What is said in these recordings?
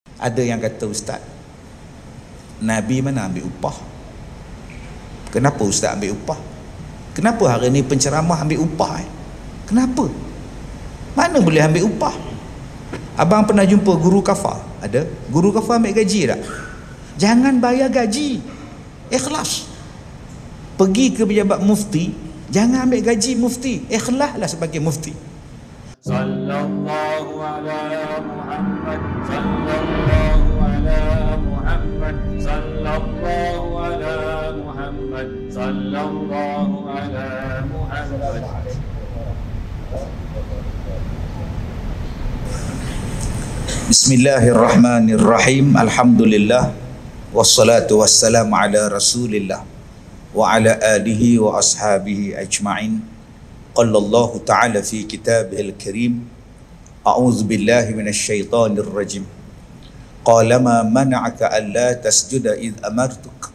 Ada yang kata, Ustaz, Nabi mana ambil upah? Kenapa Ustaz ambil upah? Kenapa hari ni penceramah ambil upah? Kenapa? Mana boleh ambil upah? Abang pernah jumpa guru kafar? Ada? Guru kafar ambil gaji tak? Jangan bayar gaji, ikhlas. Pergi ke pejabat mufti, jangan ambil gaji mufti, ikhlaslah sebagai mufti. Sallallahu ala Muhammad, sallallahu ala Muhammad, sallallahu ala Muhammad, sallallahu ala Muhammad. Bismillahirrahmanirrahim. Alhamdulillah wassalatu wassalamu ala Rasulillah wa ala alihi wa ashabihi ajma'in. Qala Allah Ta'ala fi kitabihil karim, a'udzu billahi minasyaitonir rajim. Qala ma mana'aka alla tasjuda id amartuk?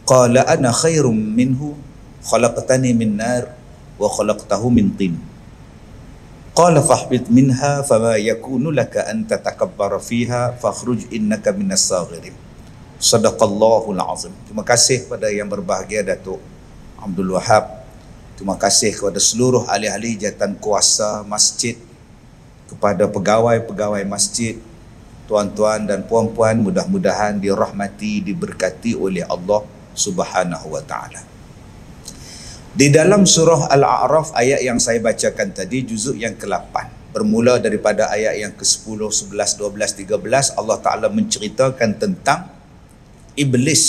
Qala ana khairum minhu khalaqtani min nar wa khalaqtahu min tin. Qala fahbit minha fama yakunu laka an tatakabbara fiha fakhruj innaka minas saghirin. Sadaqallahul azim. Terima kasih kepada yang berbahagia Datuk Abdul Wahab. Terima kasih kepada seluruh ahli-ahli jawatan kuasa masjid, kepada pegawai-pegawai masjid, tuan-tuan dan puan-puan, mudah-mudahan dirahmati, diberkati oleh Allah Subhanahu wa taala. Di dalam surah Al-A'raf, ayat yang saya bacakan tadi, juzuk yang ke-8, bermula daripada ayat yang ke-10, 11, 12, 13, Allah Ta'ala menceritakan tentang Iblis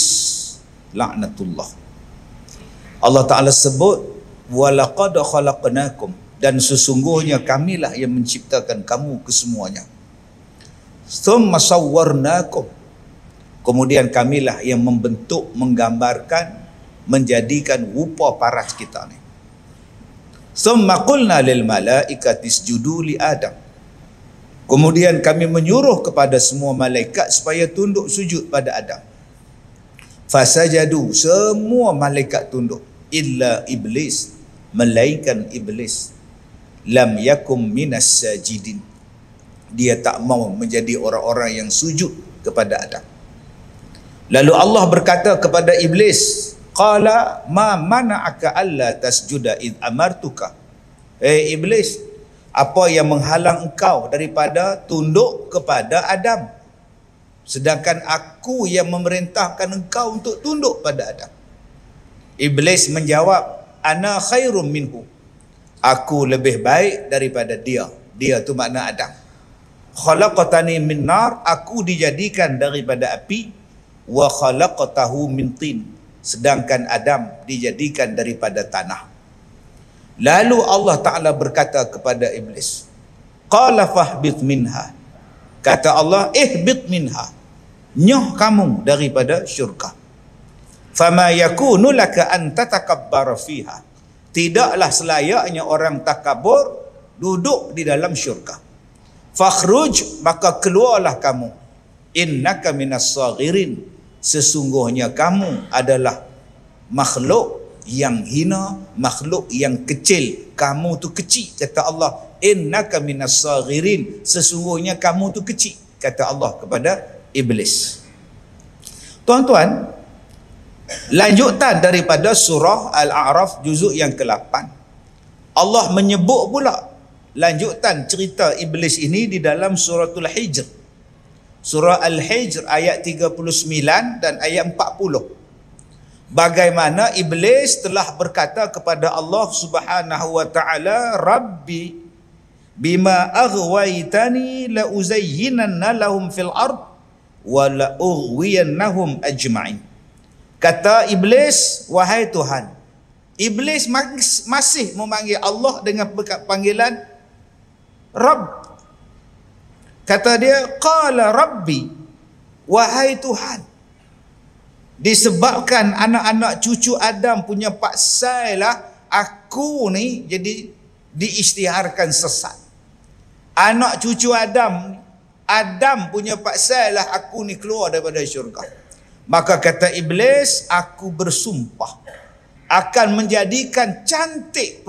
laknatullah. Allah Ta'ala sebut, walaqad khalaqnakum, dan sesungguhnya kamilah yang menciptakan kamu kesemuanya. Tsumma sawwarnakum, kemudian kamilah yang membentuk, menggambarkan, menjadikan rupa paras kita ni. Tsumma qulna lil malaikati isjudu li Adam, kemudian kami menyuruh kepada semua malaikat supaya tunduk sujud pada Adam. Fasajadu, semua malaikat tunduk, illa iblis, melainkan iblis. Lam yakum minas sajidin, dia tak mau menjadi orang-orang yang sujud kepada Adam. Lalu Allah berkata kepada iblis, qala ma mana'aka alla tasjuda id amartuka? Iblis, apa yang menghalang engkau daripada tunduk kepada Adam, sedangkan aku yang memerintahkan engkau untuk tunduk pada Adam? Iblis menjawab, ana khairum minhu, aku lebih baik daripada dia. Dia tu makna Adam. Khalaqtani min nar, aku dijadikan daripada api, wa khalaqtahu min tin, sedangkan Adam dijadikan daripada tanah. Lalu Allah Ta'ala berkata kepada iblis, qala fahbit minha, kata Allah, ihbit minha, nyoh kamu daripada syurga. Fama yakunu laka an tatakabbara fiha, tidaklah selayaknya orang takabur duduk di dalam syurga. Fakhruj, maka keluarlah kamu, innaka minas saghirin, sesungguhnya kamu adalah makhluk yang hina, makhluk yang kecil. Kamu tu kecil, kata Allah. Innaka minas saghirin, sesungguhnya kamu tu kecil, kata Allah kepada iblis. Tuan-tuan, lanjutan daripada surah Al-A'raf juzuk yang ke-8, Allah menyebut pula lanjutan cerita iblis ini di dalam suratul Hijr. Surah Al-Hijr ayat 39 dan ayat 40. Bagaimana iblis telah berkata kepada Allah Subhanahu wa taala, Rabbi bima aghwaytani la uzayyinanna lahum fil ard wa la ughwiyannahum ajma'in. Kata iblis, wahai Tuhan. Iblis masih memanggil Allah dengan panggilan Rabb. Kata dia, qala Rabbi, wahai Tuhan. Disebabkan anak-anak cucu Adam punya paksailah aku ni jadi diisytiharkan sesat. Anak cucu Adam punya paksailah aku ni keluar daripada syurga. Maka kata iblis, aku bersumpah akan menjadikan cantik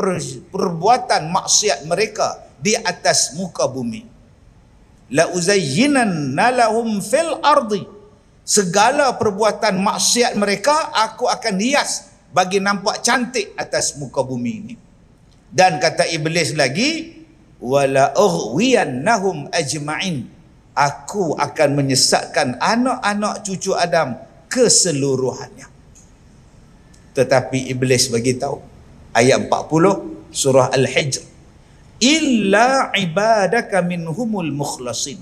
perbuatan maksiat mereka di atas muka bumi. la uzayyinanna lahum fil ardi, segala perbuatan maksiat mereka aku akan hias bagi nampak cantik atas muka bumi ini. Dan kata iblis lagi, wala ughwiyannahum ajma'in, aku akan menyesatkan anak-anak cucu Adam keseluruhannya. Tetapi iblis bagi tahu, ayat 40 surah Al-Hijr, illa ibadaka minhumul mukhlasin,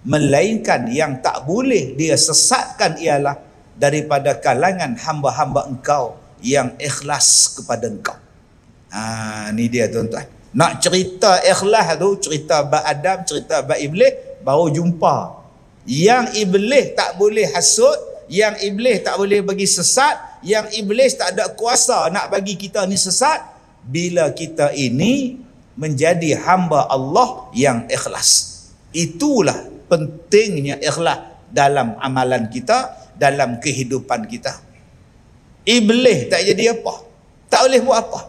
melainkan yang tak boleh dia sesatkan ialah daripada kalangan hamba-hamba engkau yang ikhlas kepada engkau. Ni dia tuan-tuan. Nak cerita ikhlas tu, cerita bab Adam, cerita bab iblis, baru jumpa. Yang iblis tak boleh hasut, yang iblis tak boleh bagi sesat, yang iblis tak ada kuasa nak bagi kita ni sesat, bila kita ini menjadi hamba Allah yang ikhlas. Itulah pentingnya ikhlas dalam amalan kita, dalam kehidupan kita. Iblis tak jadi apa, tak boleh buat apa.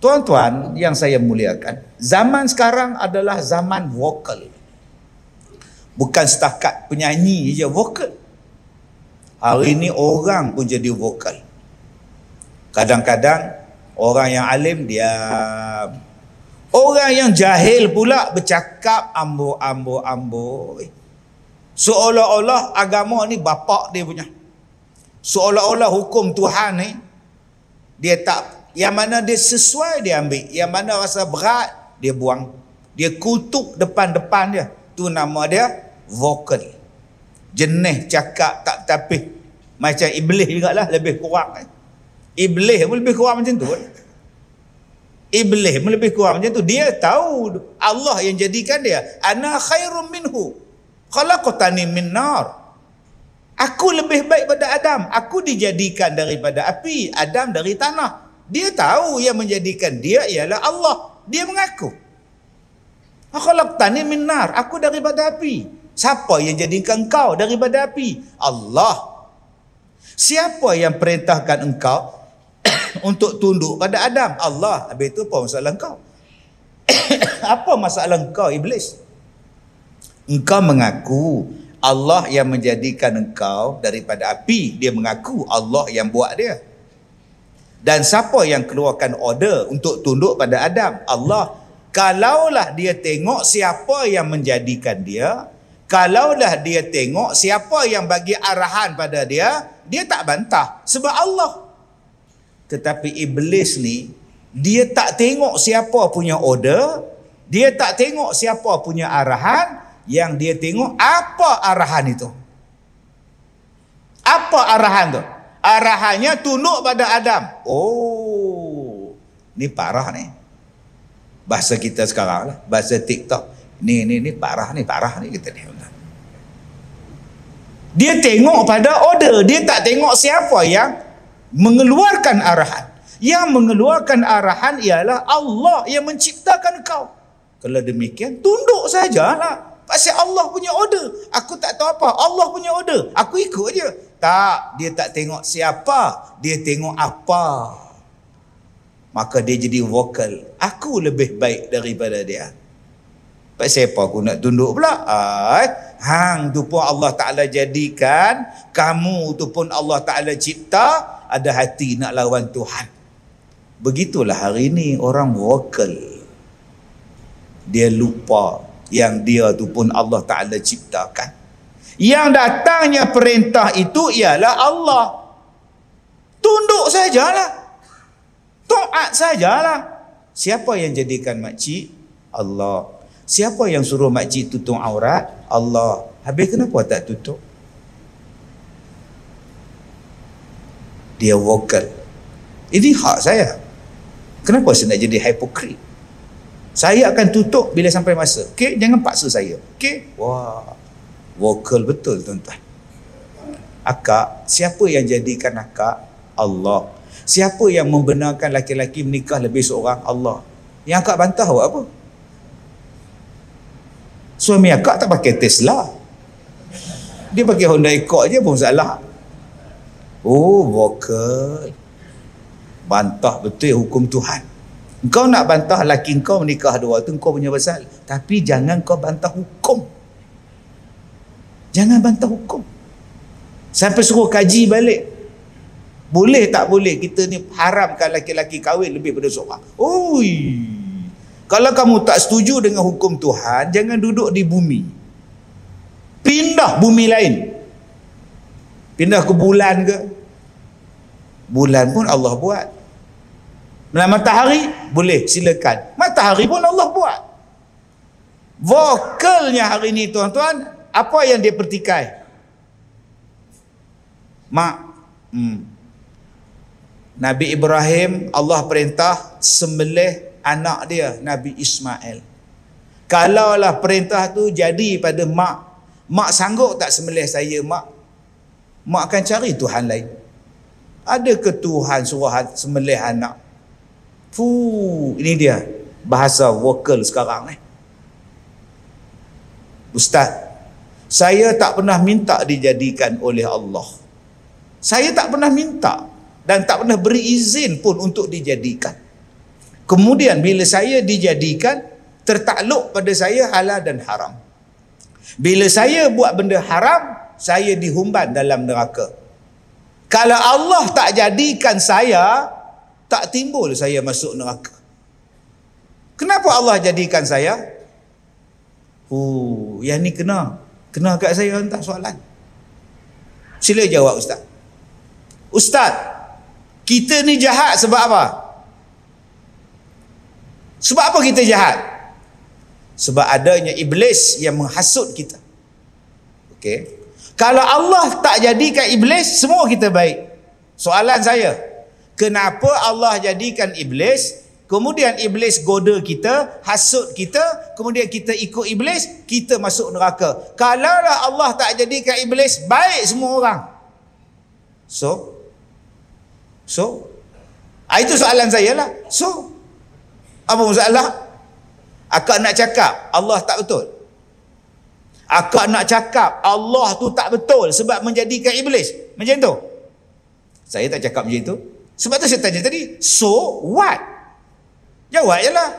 Tuan-tuan yang saya muliakan, zaman sekarang adalah zaman vokal. Bukan setakat penyanyi je vokal. Hari ini orang pun jadi vokal. Kadang-kadang orang yang alim diam, orang yang jahil pula bercakap ambo. Seolah-olah agama ni bapak dia punya. Seolah-olah hukum Tuhan ni dia tak, yang mana dia sesuai dia ambil, yang mana rasa berat dia buang. Dia kutuk depan-depan dia. Tu nama dia vokal. Jenis cakap tak tapih. Macam iblis jugalah, lebih kurang. Iblis pun lebih kurang macam tu. Iblis pun lebih kurang macam tu. Dia tahu Allah yang jadikan dia. Ana khairum minhu khalaqtani min nar. Aku lebih baik pada Adam. Aku dijadikan daripada api, Adam dari tanah. Dia tahu yang menjadikan dia ialah Allah. Dia mengaku. Khalaqtani min nar. Aku daripada api. Siapa yang jadikan engkau daripada api? Allah. Siapa yang perintahkan engkau untuk tunduk pada Adam? Allah. Habis itu apa masalah engkau? Apa masalah engkau, iblis? Engkau mengaku Allah yang menjadikan engkau daripada api. Dia mengaku Allah yang buat dia. Dan siapa yang keluarkan order untuk tunduk pada Adam? Allah. Kalaulah dia tengok siapa yang menjadikan dia, kalaulah dia tengok siapa yang bagi arahan pada dia, dia tak bantah. Sebab Allah. Tetapi iblis ni, dia tak tengok siapa punya order, dia tak tengok siapa punya arahan, yang dia tengok apa arahan itu. Apa arahan tu? Arahannya tunduk pada Adam. Oh, ni parah ni. Bahasa kita sekarang lah, bahasa TikTok. Ni parah ni kita ni. Dia tengok pada order, dia tak tengok siapa yang mengeluarkan arahan. Yang mengeluarkan arahan ialah Allah yang menciptakan kau. Kalau demikian, tunduk sajalah. Pasal Allah punya order. Aku tak tahu apa. Allah punya order. Aku ikut je. Tak. Dia tak tengok siapa. Dia tengok apa. Maka dia jadi vokal. Aku lebih baik daripada dia. Pasal apa aku nak tunduk pula? Hang tu pun Allah Ta'ala jadikan. Kamu tu pun Allah Ta'ala cipta. Ada hati nak lawan Tuhan. Begitulah hari ini orang vokal. Dia lupa yang dia tu pun Allah Ta'ala ciptakan. Yang datangnya perintah itu ialah Allah. Tunduk sajalah. Taat sajalah. Siapa yang jadikan makcik? Allah. Siapa yang suruh makcik tutup aurat? Allah. Habis kenapa tak tutup? Dia vokal. Ini hak saya. Kenapa saya nak jadi hipokrit? Saya akan tutup bila sampai masa. Okey, jangan paksa saya. Okey? Wah. Vokal betul tuan-tuan. Akak, siapa yang jadikan akak? Allah. Siapa yang membenarkan laki-laki menikah lebih seorang? Allah. Yang akak bantah buat apa? Suami akak tak pakai Tesla. Dia pakai Honda Accord je pun salah. Oh, vokal. Bantah betul hukum Tuhan. Kau nak bantah laki kau menikah dua tu kau punya pasal. Tapi jangan kau bantah hukum. Jangan bantah hukum. Sampai suruh kaji balik. Boleh tak boleh kita ni haramkan laki-laki kahwin lebih pada seorang. Oi. Kalau kamu tak setuju dengan hukum Tuhan, jangan duduk di bumi. Pindah bumi lain. Pindah ke bulan ke? Bulan pun Allah buat. Matahari boleh, silakan. Matahari pun Allah buat. Vokalnya hari ni tuan-tuan, apa yang dia pertikai? Nabi Ibrahim, Allah perintah sembelih anak dia, Nabi Ismail. Kalaulah perintah tu jadi pada mak sanggup tak sembelih saya, mak akan cari Tuhan lain. Ada ke Tuhan suruh sembelih anak? Ini dia bahasa vokal sekarang. Ustaz, saya tak pernah minta dijadikan oleh Allah. Saya tak pernah minta dan tak pernah beri izin pun untuk dijadikan. Kemudian bila saya dijadikan, tertakluk pada saya halal dan haram. Bila saya buat benda haram, saya dihumban dalam neraka. Kalau Allah tak jadikan saya, tak timbul saya masuk neraka. Kenapa Allah jadikan saya? Yang ni kena kat saya entah soalan. Sila jawab Ustaz. Ustaz, kita ni jahat sebab apa? Sebab apa kita jahat? Sebab adanya iblis yang menghasut kita. Okey. Kalau Allah tak jadikan iblis, semua kita baik. Soalan saya, kenapa Allah jadikan iblis, kemudian iblis goda kita, hasut kita, kemudian kita ikut iblis, kita masuk neraka? Kalaulah Allah tak jadikan iblis, baik semua orang. So itu soalan saya lah. So apa masalah? Akak nak cakap Allah tak betul. Akak nak cakap Allah tu tak betul sebab menjadikan iblis. Macam tu? Saya tak cakap macam tu. Sebab tu saya tanya tadi, so what? Jawab je lah.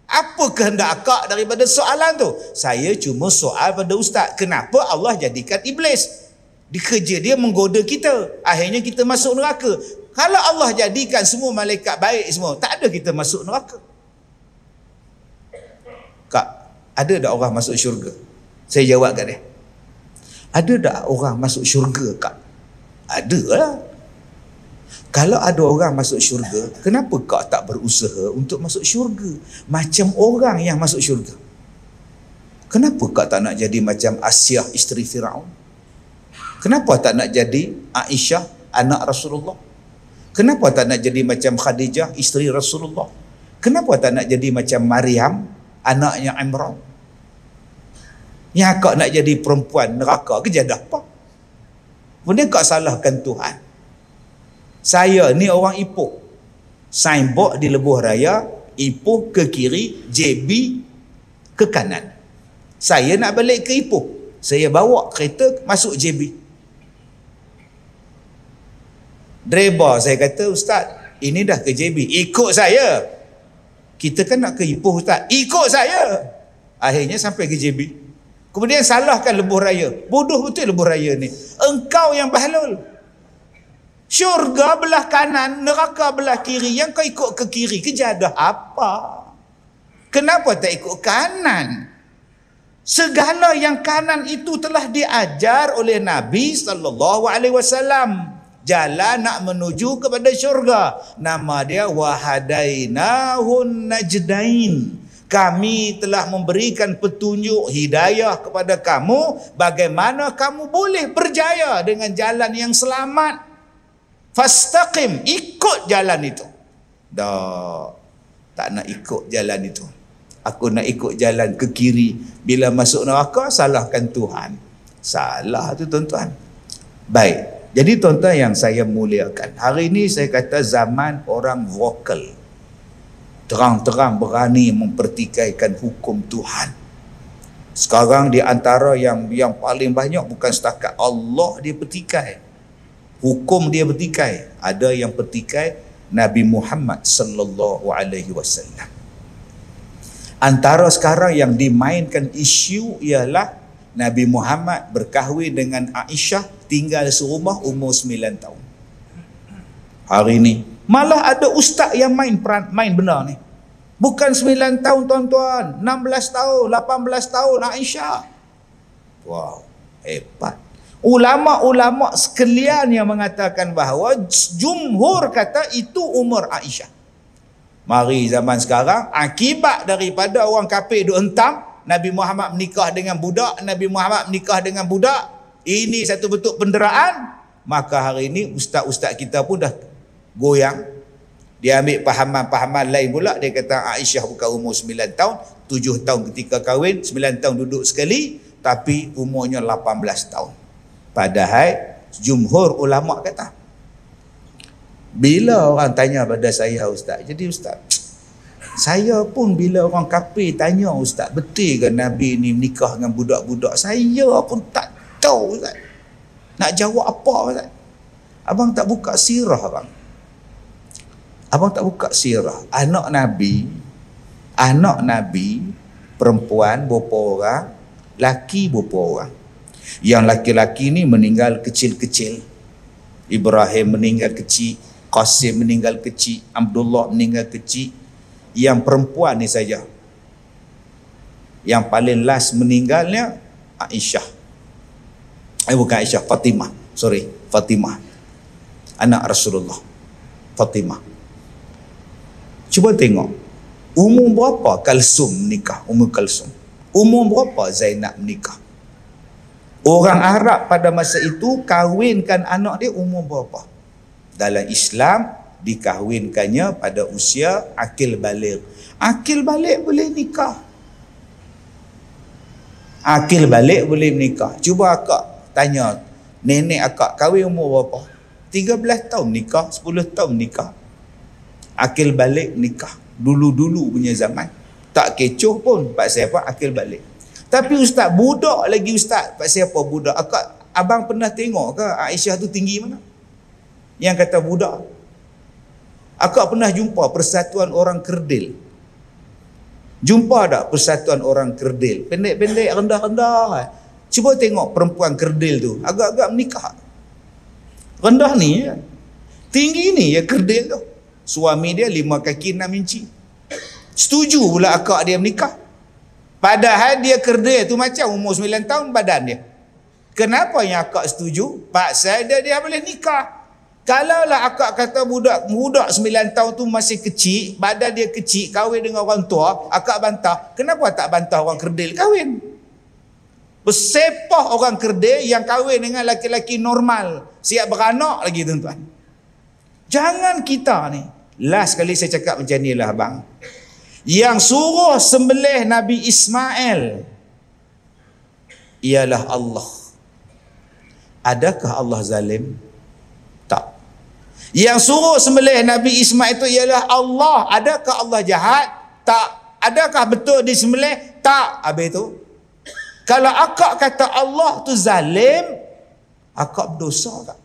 Apa kehendak akak daripada soalan tu? Saya cuma soal pada Ustaz, kenapa Allah jadikan iblis? Kerja dia menggoda kita, akhirnya kita masuk neraka. Kalau Allah jadikan semua malaikat baik semua, tak ada kita masuk neraka. Kak, ada tak orang masuk syurga? Saya jawab kat dia, ada tak orang masuk syurga kak? Ada lah. Kalau ada orang masuk syurga, kenapa kau tak berusaha untuk masuk syurga macam orang yang masuk syurga? Kenapa kau tak nak jadi macam Asyah isteri Firaun? Kenapa tak nak jadi Aisyah anak Rasulullah? Kenapa tak nak jadi macam Khadijah isteri Rasulullah? Kenapa tak nak jadi macam Maryam anaknya Imran? Yang kau nak jadi perempuan neraka, kejadah apa? Kemudian kau salahkan Tuhan. Saya ni orang Ipoh. Signboard di Lebuh Raya, Ipoh ke kiri, JB ke kanan. Saya nak balik ke Ipoh, saya bawa kereta masuk JB. Driver saya kata, Ustaz, ini dah ke JB, ikut saya. Kita kan nak ke Ipoh Ustaz, ikut saya. Akhirnya sampai ke JB. Kemudian salahkan Lebuh Raya. Bodoh betul Lebuh Raya ni. Engkau yang bahlul. Syurga belah kanan, neraka belah kiri. Yang kau ikut ke kiri, kejadah apa? Kenapa tak ikut kanan? Segala yang kanan itu telah diajar oleh Nabi SAW. Jalan nak menuju kepada syurga. Nama dia wahadainahun najdain. Kami telah memberikan petunjuk hidayah kepada kamu bagaimana kamu boleh berjaya dengan jalan yang selamat. Fastaqim, ikut jalan itu. Dah, tak nak ikut jalan itu. Aku nak ikut jalan ke kiri. Bila masuk neraka, salahkan Tuhan. Salah tu tuan-tuan. Baik, jadi tuan-tuan yang saya muliakan, hari ini saya kata zaman orang vokal. Terang-terang berani mempertikaikan hukum Tuhan. Sekarang di antara yang paling banyak bukan setakat Allah dia pertikai, hukum dia pertikai. Ada yang pertikai Nabi Muhammad sallallahu alaihi wasallam. Antara sekarang yang dimainkan isu ialah Nabi Muhammad berkahwin dengan Aisyah, tinggal serumah, umur 9 tahun. Hari ni malah ada ustaz yang main benar ni. Bukan 9 tahun tuan-tuan, 16 tahun, 18 tahun Aisyah. Wow, hebat. Ulama-ulama sekalian yang mengatakan bahawa jumhur kata itu umur Aisyah. Mari zaman sekarang, akibat daripada orang kafir duk hentam Nabi Muhammad menikah dengan budak, Nabi Muhammad menikah dengan budak, ini satu bentuk penderaan, maka hari ini ustaz-ustaz kita pun dah goyang. Dia ambil pahaman-pahaman lain pula. Dia kata Aisyah bukan umur 9 tahun, 7 tahun ketika kahwin, 9 tahun duduk sekali, tapi umurnya 18 tahun. Padahal jumhur ulama kata. Bila orang tanya pada saya, ustaz, jadi ustaz, saya pun bila orang kafir tanya, ustaz, betul ke Nabi ni menikah dengan budak-budak, saya pun tak tahu, ustaz, nak jawab apa, ustaz. Abang tak buka sirah, abang. Abang tak buka sirah. Anak Nabi perempuan berapa orang, laki berapa orang. Yang laki-laki ni meninggal kecil-kecil. Ibrahim meninggal kecil, Qasim meninggal kecil, Abdullah meninggal kecil. Yang perempuan ni saja. Yang paling last meninggalnya Aisyah. Bukan Aisyah, Fatimah. Fatimah. Anak Rasulullah. Fatimah. Cuba tengok. Umur berapa Kalsum menikah? Umur Kalsum. Umur berapa Zainab menikah? Orang Arab pada masa itu kahwinkan anak dia umur berapa? Dalam Islam dikahwinkannya pada usia akil baligh. Akil baligh boleh nikah. Akil baligh boleh menikah. Cuba akak tanya nenek akak kahwin umur berapa? 13 tahun nikah, 10 tahun nikah. Akil balik nikah. Dulu-dulu punya zaman. Tak kecoh pun. Pasal apa? Akil balik. Tapi ustaz, budak lagi ustaz. Pasal apa budak? Abang pernah tengok ke Aisyah tu tinggi mana? Yang kata budak. Akak pernah jumpa persatuan orang kerdil? Jumpa tak persatuan orang kerdil? Pendek-pendek, rendah-rendah. Cuba tengok perempuan kerdil tu. Agak-agak menikah. Rendah ni. Tinggi ni ya kerdil tu. Suami dia 5 kaki 6 inci. Setuju pula akak dia menikah. Padahal dia kerdil tu macam umur 9 tahun badan dia. Kenapa yang akak setuju? Pasal dia boleh nikah. Kalaulah akak kata budak 9 tahun tu masih kecil, badan dia kecil, kahwin dengan orang tua, akak bantah. Kenapa tak bantah orang kerdil kahwin? Bersepah orang kerdil yang kahwin dengan laki-laki normal, siap beranak lagi tuan-tuan. Jangan kita ni. Last kali saya cakap macam ni lah abang. Yang suruh sembelih Nabi Ismail ialah Allah. Adakah Allah zalim? Tak. Yang suruh sembelih Nabi Ismail itu ialah Allah. Adakah Allah jahat? Tak. Adakah betul disembelih? Tak. Habis itu, kalau akak kata Allah tu zalim, akak berdosa tak?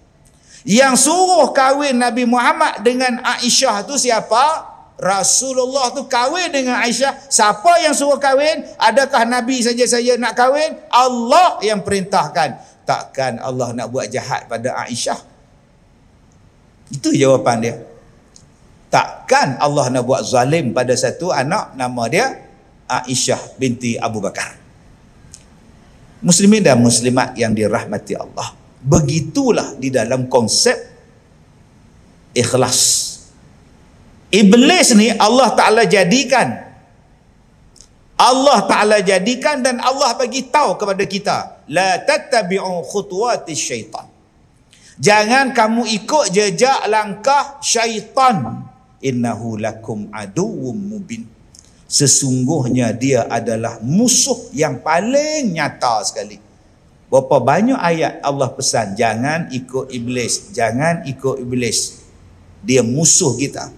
Yang suruh kahwin Nabi Muhammad dengan Aisyah tu siapa? Rasulullah tu kahwin dengan Aisyah. Siapa yang suruh kahwin? Adakah Nabi saja saya nak kahwin? Allah yang perintahkan. Takkan Allah nak buat jahat pada Aisyah? Itu jawapan dia. Takkan Allah nak buat zalim pada satu anak nama dia Aisyah binti Abu Bakar. Muslimin dan muslimat yang dirahmati Allah. Begitulah di dalam konsep ikhlas. Iblis ni Allah Ta'ala jadikan. Allah Ta'ala jadikan dan Allah bagi tahu kepada kita. La tattabi'u khutuwatis syaitan. Jangan kamu ikut jejak langkah syaitan. Innahu lakum aduwwum mubin. Sesungguhnya dia adalah musuh yang paling nyata sekali. Berapa banyak ayat Allah pesan, jangan ikut iblis, jangan ikut iblis. Dia musuh kita.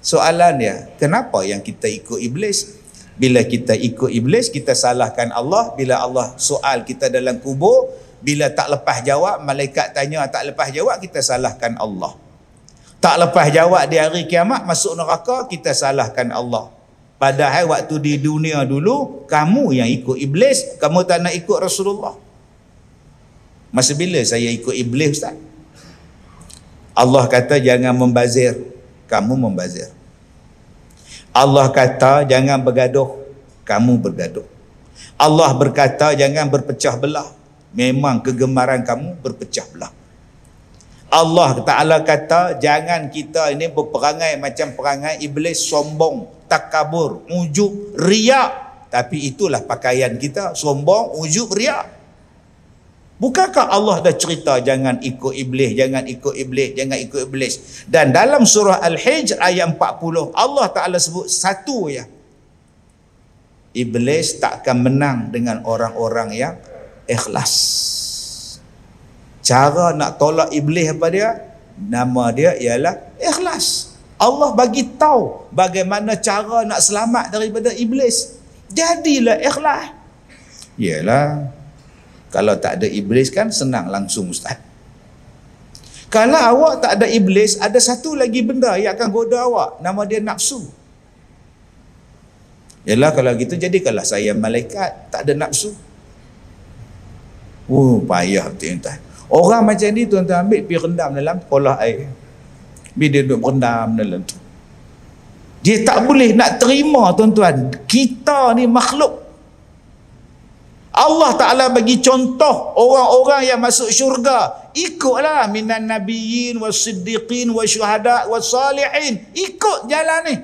Soalan dia, kenapa yang kita ikut iblis? Bila kita ikut iblis, kita salahkan Allah. Bila Allah soal kita dalam kubur, bila tak lepas jawab, malaikat tanya tak lepas jawab, kita salahkan Allah. Tak lepas jawab di hari kiamat masuk neraka, kita salahkan Allah. Padahal waktu di dunia dulu kamu yang ikut iblis, kamu tak nak ikut Rasulullah. Masa bila saya ikut iblis, Ustaz? Allah kata jangan membazir, kamu membazir. Allah kata jangan bergaduh, kamu bergaduh. Allah berkata jangan berpecah belah, memang kegemaran kamu berpecah belah. Allah Ta'ala kata jangan kita ini berperangai macam perangai iblis, sombong, takabur, ujub, riak. Tapi itulah pakaian kita, sombong, ujub, riak. Bukankah Allah dah cerita jangan ikut iblis, jangan ikut iblis, jangan ikut iblis. Dan dalam surah Al-Hijr ayat 40 Allah Ta'ala sebut satu ya, iblis tak akan menang dengan orang-orang yang ikhlas. Cara nak tolak iblis apa dia? Nama dia ialah ikhlas. Allah bagi tahu bagaimana cara nak selamat daripada iblis. Jadilah ikhlas. Yalah, kalau tak ada iblis kan senang langsung, Ustaz. Kalau awak tak ada iblis, ada satu lagi benda yang akan goda awak, nama dia nafsu. Yalah, kalau gitu jadikanlah saya malaikat, tak ada nafsu. Payah tuan-tuan. Orang macam ni tuan-tuan ambil pergi rendam dalam kolah air. Bila dia duduk rendam dalam tu, dia tak boleh nak terima tuan-tuan, kita ni makhluk. Allah Ta'ala bagi contoh orang-orang yang masuk syurga, ikutlah minan nabiyyin was-siddiqin wasyuhada was-salihin. Ikut jalan ni,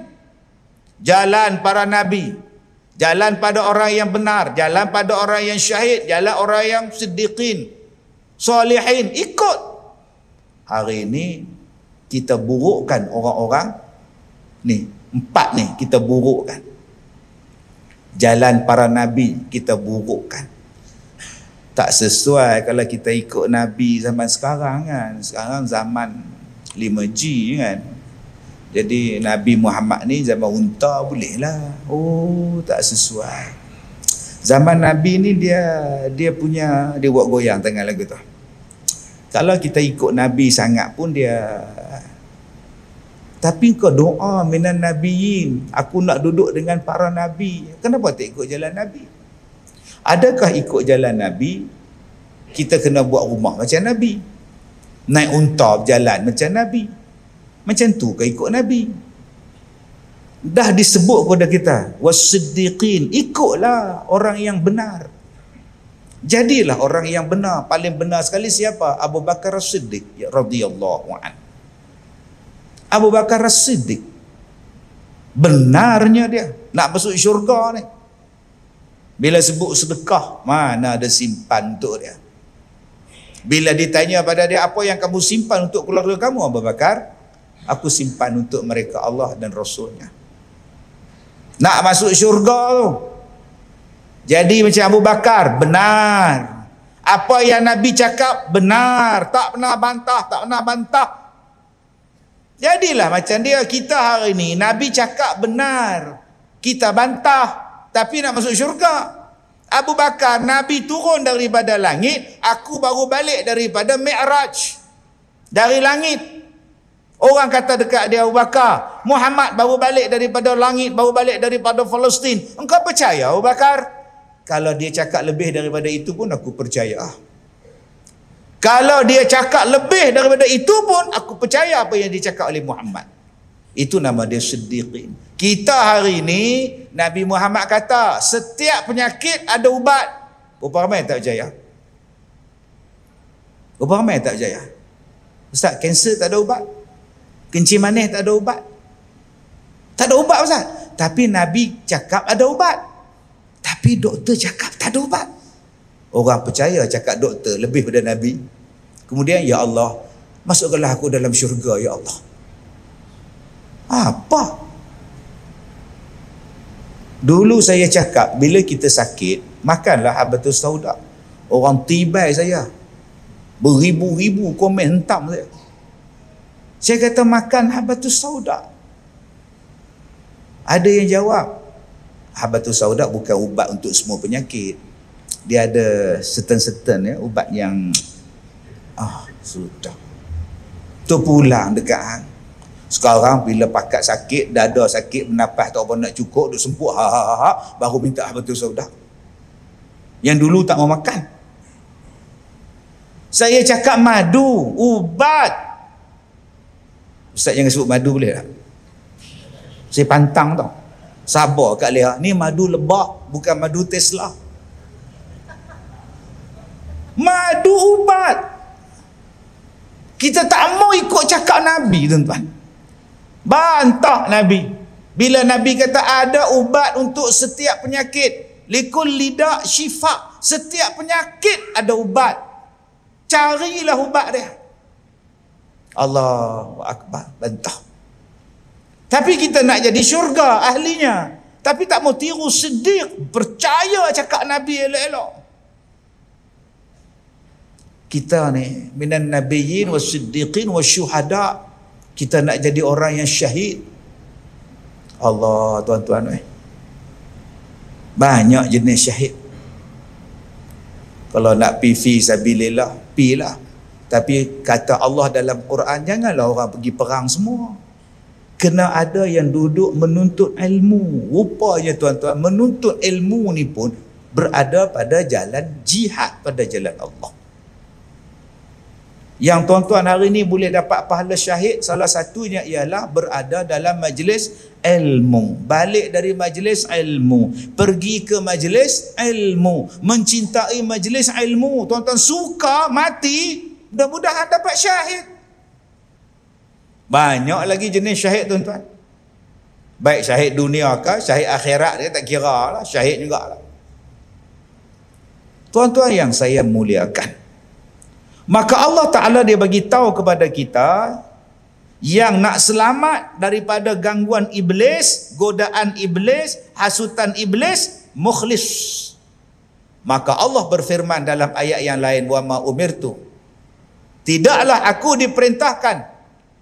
jalan para nabi, jalan pada orang yang benar, jalan pada orang yang syahid, jalan orang yang siddiqin, salihin. Ikut. Hari ini kita burukkan orang-orang ni, empat ni kita burukkan. Jalan para nabi kita burukkan. Tak sesuai kalau kita ikut nabi zaman sekarang kan. Sekarang zaman 5G kan. Jadi Nabi Muhammad ni zaman unta boleh lah. Tak sesuai. Zaman Nabi ni dia buat goyang tangan lagu tu. Kalau kita ikut Nabi sangat pun dia, tapi kau doa minan nabiyyin, aku nak duduk dengan para nabi. Kenapa tak ikut jalan Nabi? Adakah ikut jalan Nabi kita kena buat rumah macam Nabi, naik unta berjalan macam Nabi? Macam tu ke ikut Nabi? Dah disebut kepada kita was-siddiqin, ikutlah orang yang benar. Jadilah orang yang benar. Paling benar sekali siapa? Abu Bakar As-Siddiq radhiyallahu anhu. Abu Bakar As-Siddiq, benarnya dia nak masuk syurga ni. Bila sebut sedekah, mana ada simpan untuk dia. Bila ditanya pada dia, apa yang kamu simpan untuk keluarga kamu, Abu Bakar? Aku simpan untuk mereka Allah dan Rasulnya. Nak masuk syurga tu, jadi macam Abu Bakar, benar. Apa yang Nabi cakap, benar. Tak pernah bantah, tak pernah bantah. Jadilah macam dia. Kita hari ni, Nabi cakap benar, kita bantah, tapi nak masuk syurga. Abu Bakar, Nabi turun daripada langit, aku baru balik daripada Mi'raj, dari langit. Orang kata dekat dia, Abu Bakar, Muhammad baru balik daripada langit, baru balik daripada Palestin. Engkau percaya Abu Bakar? Kalau dia cakap lebih daripada itu pun aku percaya. Kalau dia cakap lebih daripada itu pun aku percaya apa yang dicakap oleh Muhammad. Itu nama dia siddiqin. Kita hari ini, Nabi Muhammad kata setiap penyakit ada ubat. Berapa ramai tak percaya? Berapa ramai tak percaya? Ustaz, kanser tak ada ubat? Kencing manis tak ada ubat? Tak ada ubat Ustaz. Tapi Nabi cakap ada ubat. Tapi doktor cakap tak ada ubat. Orang percaya cakap doktor lebih pada Nabi. Kemudian, ya Allah, masukkanlah aku dalam syurga, ya Allah. Apa? Dulu saya cakap, bila kita sakit, makanlah habatus sauda. Orang tibai saya, beribu-ribu komen hentam saya. Saya kata makan habatus sauda. Ada yang jawab, habatus sauda bukan ubat untuk semua penyakit. Dia ada certain ya, ubat yang sudah tu pulang dekat hang. Sekarang bila pakat sakit, dada sakit, bernafas tak apa nak cukup, duk sempuk, baru minta betul saudah. Yang dulu tak mau makan. Saya cakap madu, ubat. Ustaz jangan sebut madu boleh tak? Saya pantang tau. Sabar kat Leah. Ni madu lebah, bukan madu Tesla. Madu ubat. Kita tak mau ikut cakap Nabi, tuan-tuan. Bantah Nabi. Bila Nabi kata ada ubat untuk setiap penyakit. Likul lidak syifa. Setiap penyakit ada ubat. Carilah ubat dia. Allahu Akbar. Bantah. Tapi kita nak jadi syurga ahlinya. Tapi tak mau tiru Siddiq. Percaya cakap Nabi elok-elok. Kita ni minan nabiyyin was-siddiqin wasyuhada. Kita nak jadi orang yang syahid. Allah, tuan-tuan, banyak jenis syahid. Kalau nak pi fi sabilillah, pilah. Tapi kata Allah dalam Quran, janganlah orang pergi perang semua. Kena ada yang duduk menuntut ilmu. Rupanya tuan-tuan, menuntut ilmu ni pun berada pada jalan jihad, pada jalan Allah. Yang tuan-tuan hari ni boleh dapat pahala syahid, salah satunya ialah berada dalam majlis ilmu. Balik dari majlis ilmu, pergi ke majlis ilmu, mencintai majlis ilmu. Tuan-tuan suka mati, mudah-mudahan dapat syahid. Banyak lagi jenis syahid, tuan-tuan. Baik syahid dunia ke, syahid akhirat, dia tak kira lah, syahid jugalah. Tuan-tuan yang saya muliakan, maka Allah Ta'ala dia bagi tahu kepada kita yang nak selamat daripada gangguan iblis, godaan iblis, hasutan iblis, mukhlis. Maka Allah berfirman dalam ayat yang lain, wa ma umirtu, tidaklah aku diperintahkan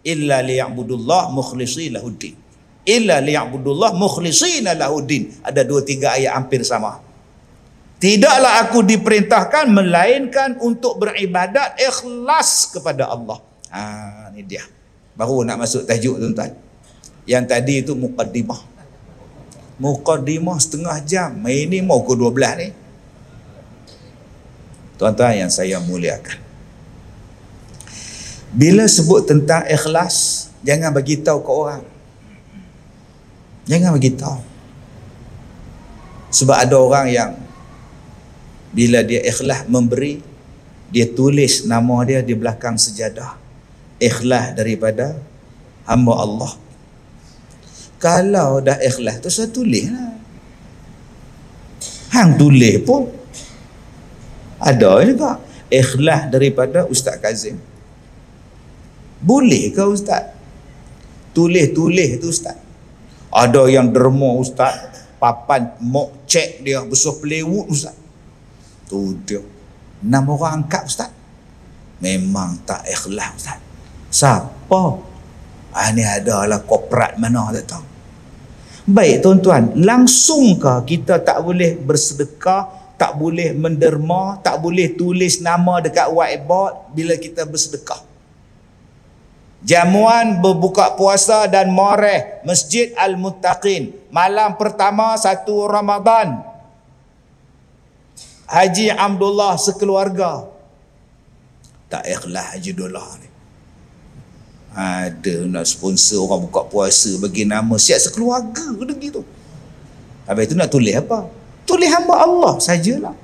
illa liya'budullah mukhlishina lahuddin. Illa liya'budullah mukhlishina lahuddin. Ada 2-3 ayat hampir sama. Tidaklah aku diperintahkan melainkan untuk beribadat ikhlas kepada Allah. Ni dia. Baru nak masuk tajuk, tuan-tuan. Yang tadi itu muqaddimah. Muqaddimah setengah jam. Ini mau ke 12 ni. Tuan-tuan yang saya muliakan, bila sebut tentang ikhlas, jangan bagi tahu ke orang. Jangan bagi tahu. Sebab ada orang yang bila dia ikhlas memberi, dia tulis nama dia di belakang sejadah. Ikhlas daripada hamba Allah. Kalau dah ikhlas tu saya tulis lah. Hang tulis pun ada juga. Ikhlas daripada Ustaz Kazim. Boleh ke Ustaz? Tulis-tulis tu Ustaz. Ada yang derma Ustaz, papan mok cek dia besar Plywood Ustaz. Tu dia. 6 orang angkat Ustaz. Memang tak ikhlas Ustaz. Siapa? Ni adalah korporat mana tak tahu. Baik tuan-tuan, langsungkah kita tak boleh bersedekah, tak boleh menderma, tak boleh tulis nama dekat whiteboard bila kita bersedekah? Jamuan berbuka puasa dan mareh Masjid Al-Muttaqin, malam pertama 1 Ramadan, Haji Abdullah sekeluarga. Tak ikhlas Haji Abdullah ni. Ada nak sponsor orang buka puasa, bagi nama siap sekeluarga kena gitu. Habis itu nak tulis apa? Tulis hamba Allah sajalah.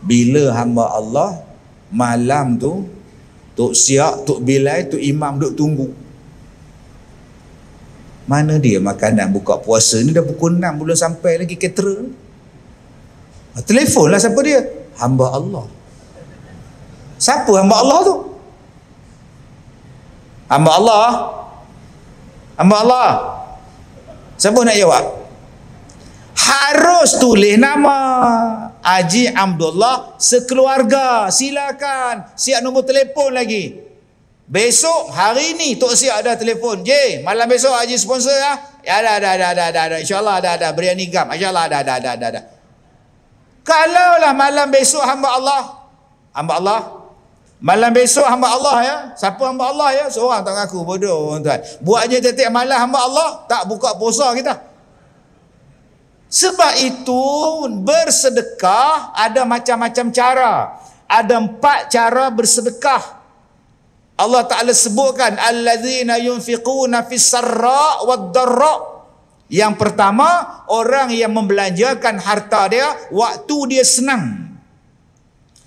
Bila hamba Allah malam tu, Tok Siak, Tok Bilal, Tok Imam duk tunggu. Mana dia makanan buka puasa ni, dah pukul 6 belum sampai lagi caterer. Telefon lah siapa dia? Hamba Allah. Siapa hamba Allah tu? Hamba Allah. Hamba Allah. Siapa nak jawab? Harus tulis nama Haji Abdullah sekeluarga. Silakan. Siap nombor telefon lagi. Besok hari ni Tok Siap ada telefon. J, malam besok Haji sponsor lah. Ya dah. InsyaAllah dah. Biryani gam. InsyaAllah dah. Kalaulah malam besok hamba Allah Malam besok hamba Allah ya. Siapa hamba Allah ya? Seorang tak ngaku bodoh tuan. Buat je tiap malam hamba Allah, tak buka puasa kita. Sebab itu bersedekah ada macam-macam cara. Ada 4 cara bersedekah. Allah Ta'ala sebutkan allazina yunfiquna fis sarra wad darra. Yang pertama, orang yang membelanjakan harta dia waktu dia senang.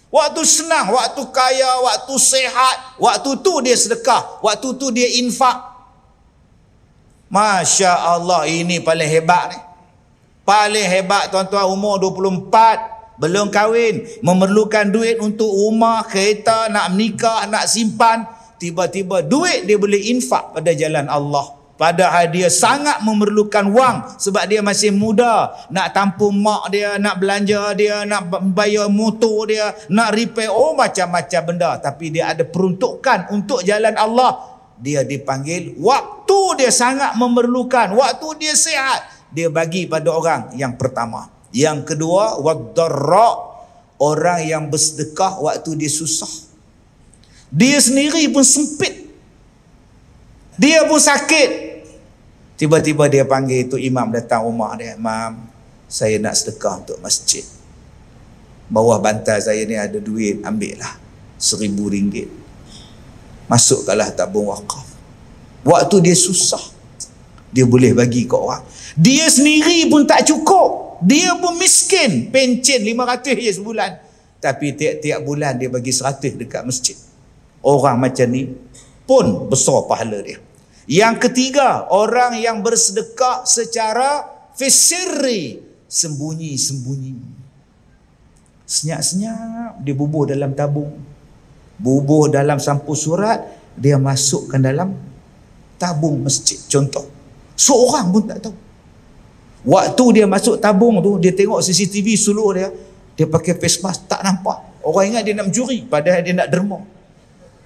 Waktu senang, waktu kaya, waktu sehat, waktu tu dia sedekah, waktu tu dia infak. Masya Allah, ini paling hebat ni. Paling hebat tuan-tuan, umur 24, belum kahwin, memerlukan duit untuk rumah, kereta, nak menikah, nak simpan. Tiba-tiba duit dia boleh infak pada jalan Allah. Padahal dia sangat memerlukan wang sebab dia masih muda. Nak tampung mak dia, nak belanja dia, nak bayar motor dia, nak repair, macam-macam benda. Tapi dia ada peruntukan untuk jalan Allah. Dia dipanggil waktu dia sangat memerlukan, waktu dia sihat, dia bagi pada orang yang pertama. Yang kedua, wad-darra, orang yang bersedekah waktu dia susah. Dia sendiri pun sempit, dia pun sakit. Tiba-tiba dia panggil tu imam datang rumah dia. Imam, saya nak sedekah untuk masjid. Bawah bantal saya ni ada duit, ambillah RM1,000. Masukkanlah tabung wakaf. Waktu dia susah, dia boleh bagi ke orang. Dia sendiri pun tak cukup. Dia pun miskin. Pencen 500 je sebulan. Tapi tiap-tiap bulan dia bagi 100 dekat masjid. Orang macam ni pun besar pahala dia. Yang ketiga, orang yang bersedekah secara fisirri, sembunyi-sembunyi. Senyap-senyap, dia bubuh dalam tabung. Bubuh dalam sampul surat, dia masukkan dalam tabung masjid. Contoh, seorang pun tak tahu. Waktu dia masuk tabung tu, dia tengok CCTV seluruh dia, dia pakai face mask, tak nampak. Orang ingat dia nak mencuri, padahal dia nak derma.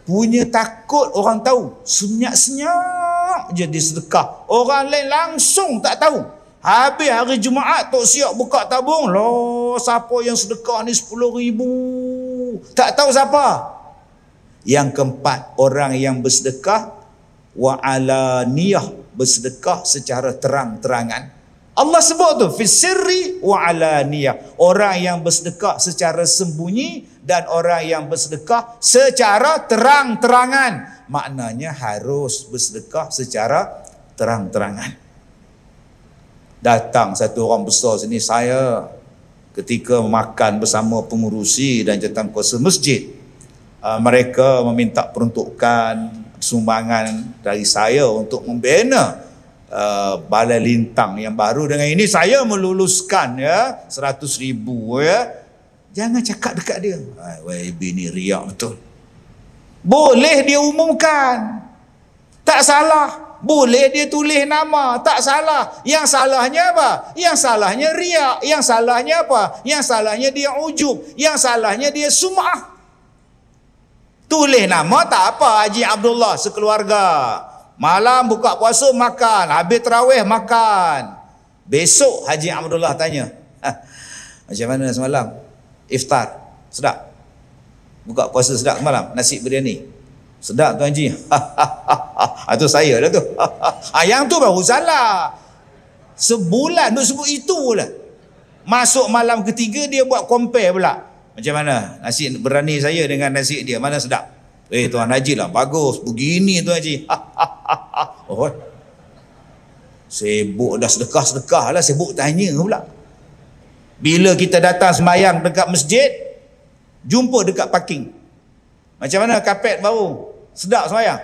Punya takut orang tahu. Senyap-senyap je dia sedekah. Orang lain langsung tak tahu. Habis hari Jumaat tok siap buka tabung. Loh, siapa yang sedekah ni 10,000? Tak tahu siapa. Yang keempat, orang yang bersedekah wa alaniyah, bersedekah secara terang-terangan. Allah sebut tu fisirri wa alaniyah. Orang yang bersedekah secara sembunyi dan orang yang bersedekah secara terang-terangan. Maknanya harus bersedekah secara terang-terangan. Datang satu orang besar sini, saya ketika makan bersama pengurusi dan jawatankuasa masjid, mereka meminta peruntukan sumbangan dari saya untuk membina balai lintang yang baru. Dengan ini saya meluluskan ya 100,000 ya. Jangan cakap dekat dia. YB ni riak betul. Boleh dia umumkan, tak salah. Boleh dia tulis nama, tak salah. Yang salahnya apa? Yang salahnya riak. Yang salahnya apa? Yang salahnya dia ujub. Yang salahnya dia sum'ah. Tulis nama tak apa, Haji Abdullah sekeluarga. Malam buka puasa makan, habis tarawih makan. Besok Haji Abdullah tanya, macam mana semalam? Iftar, sedap? Buka puasa sedap semalam? Nasi biryani? Sedap Tuan Haji. Itu saya dah tu. Yang tu baru salah. Sebulan tu sebut itu lah. Masuk malam ketiga dia buat compare pula. Macam mana nasi biryani saya dengan nasi dia, mana sedap? Tuan Haji lah bagus, begini Tuan Haji. Oh, sibuk dah sedekah-sedekah lah, sibuk tanya pula. Bila kita datang sembahyang dekat masjid, jumpa dekat parking. Macam mana kapet baru? Sedap sembahyang?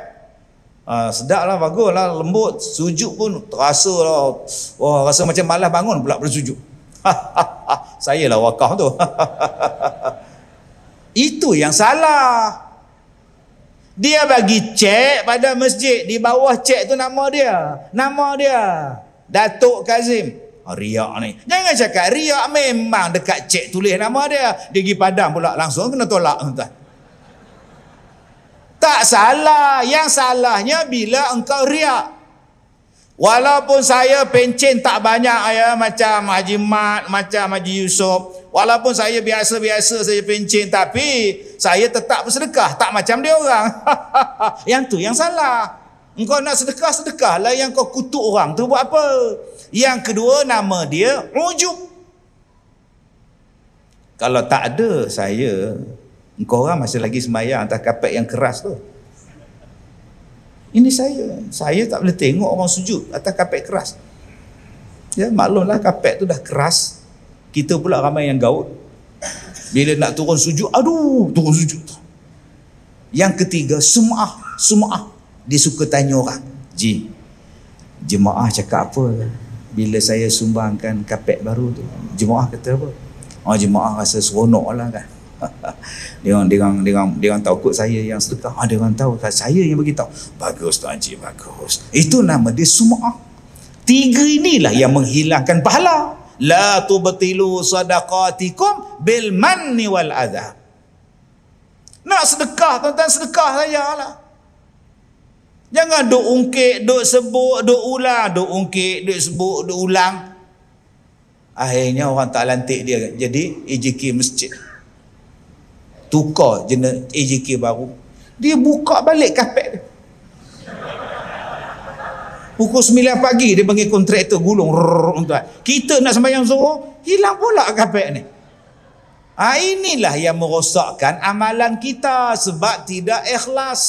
Sedap lah, bagus lah, lembut. Sujud pun terasa lah. Wah, rasa macam malas bangun pula bersujud. Saya lah wakaf tu. Itu yang salah. Dia bagi cek pada masjid, di bawah cek tu nama dia. Nama dia Datuk Kazim. Riak ni. Jangan cakap riak, memang dekat cek tulis nama dia. Dia pergi padang pula, langsung kena tolak tuan. Tak salah. Yang salahnya bila engkau riak. Walaupun saya pencen tak banyak ya, macam Haji Mat, macam Haji Yusof, Walaupun saya biasa-biasa saja pencen, tapi saya tetap bersedekah, tak macam dia orang. Yang tu yang salah. Engkau nak sedekah, sedekahlah. Yang kau kutuk orang tu buat apa? Yang kedua, nama dia ujub. Kalau tak ada saya, engkau orang masih lagi semayang atas kapet yang keras tu. Ini saya tak boleh tengok orang sujud atas kapet keras. Ya, maklumlah kapet tu dah keras. Kita pula ramai yang gaut. Bila nak turun sujud, aduh, turun sujud. Yang ketiga, sum'ah. Dia suka tanya orang, jemaah cakap apa bila saya sumbangkan kapet baru tu? Jemaah kata apa? Jemaah rasa seronok lah kan. Dia orang tahu kot saya yang sedekah. Dia orang tahu saya yang beritahu. Bagus Tuan Haji, bagus. Itu nama dia sum'ah. 3 inilah yang menghilangkan pahala. La tubtilu sadaqatikum bil manni wal adha. Nak sedekah, tuan-tuan, sedekah saja lah. Jangan duk ungkit, duk sebut, duk ulang, duk ungkit, duk sebut, duk ulang. Akhirnya orang tak lantik dia jadi AJK masjid. Tukar jenis AJK baru. Dia buka balik kapet dia. Pukul 9 pagi dia panggil kontraktor gulung. Kita nak sembahyang Zuhur, hilang pula kapet ni. Inilah yang merosakkan amalan kita sebab tidak ikhlas.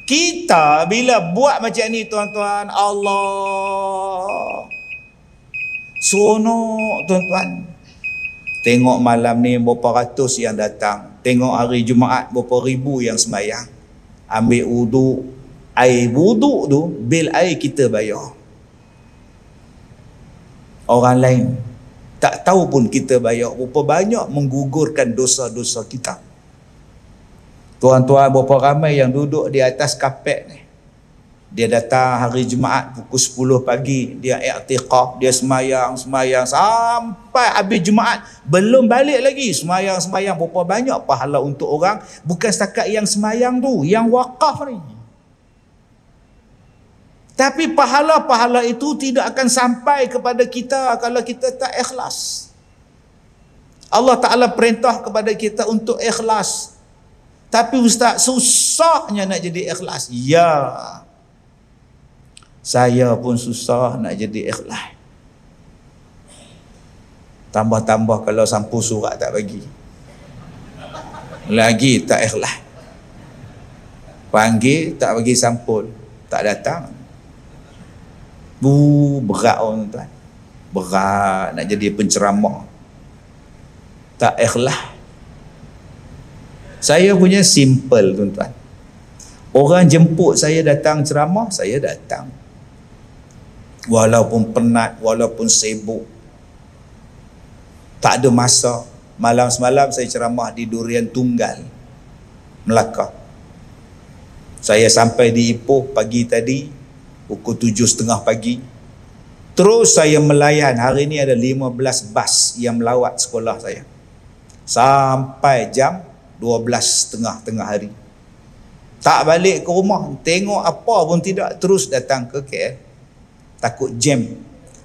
Kita bila buat macam ni tuan-tuan, Allah seronok tuan-tuan. Tengok malam ni berapa ratus yang datang. Tengok hari Jumaat berapa ribu yang sembahyang. Ambil wuduk. Air wuduk tu bil air kita bayar. Orang lain tak tahu pun kita bayar berapa banyak menggugurkan dosa-dosa kita. Tuan-tuan, berapa ramai yang duduk di atas kapet ni. Dia datang hari Jumaat pukul 10 pagi, dia i'tikaf, dia semayang sampai habis Jumaat, belum balik lagi. Semayang berapa banyak pahala untuk orang, bukan setakat yang semayang tu, yang wakaf ni. Tapi pahala-pahala itu tidak akan sampai kepada kita kalau kita tak ikhlas. Allah Ta'ala perintah kepada kita untuk ikhlas. Tapi ustaz, susahnya nak jadi ikhlas. Ya, saya pun susah nak jadi ikhlas. Tambah-tambah kalau sampul surat tak bagi, lagi tak ikhlas. Panggil tak bagi sampul, tak datang. Berat orang tuan. Berat nak jadi penceramah. Tak ikhlas. Saya punya simple tuan-tuan. Orang jemput saya datang ceramah, saya datang. Walaupun penat, walaupun sibuk. Tak ada masa. Malam semalam saya ceramah di Durian Tunggal, Melaka. Saya sampai di Ipoh pagi tadi pukul 7.30 pagi. Terus saya melayan. Hari ni ada 15 bas yang melawat sekolah saya sampai jam 12.30 tengah hari. Tak balik ke rumah, tengok apa pun tidak, terus datang ke KL. Takut jam.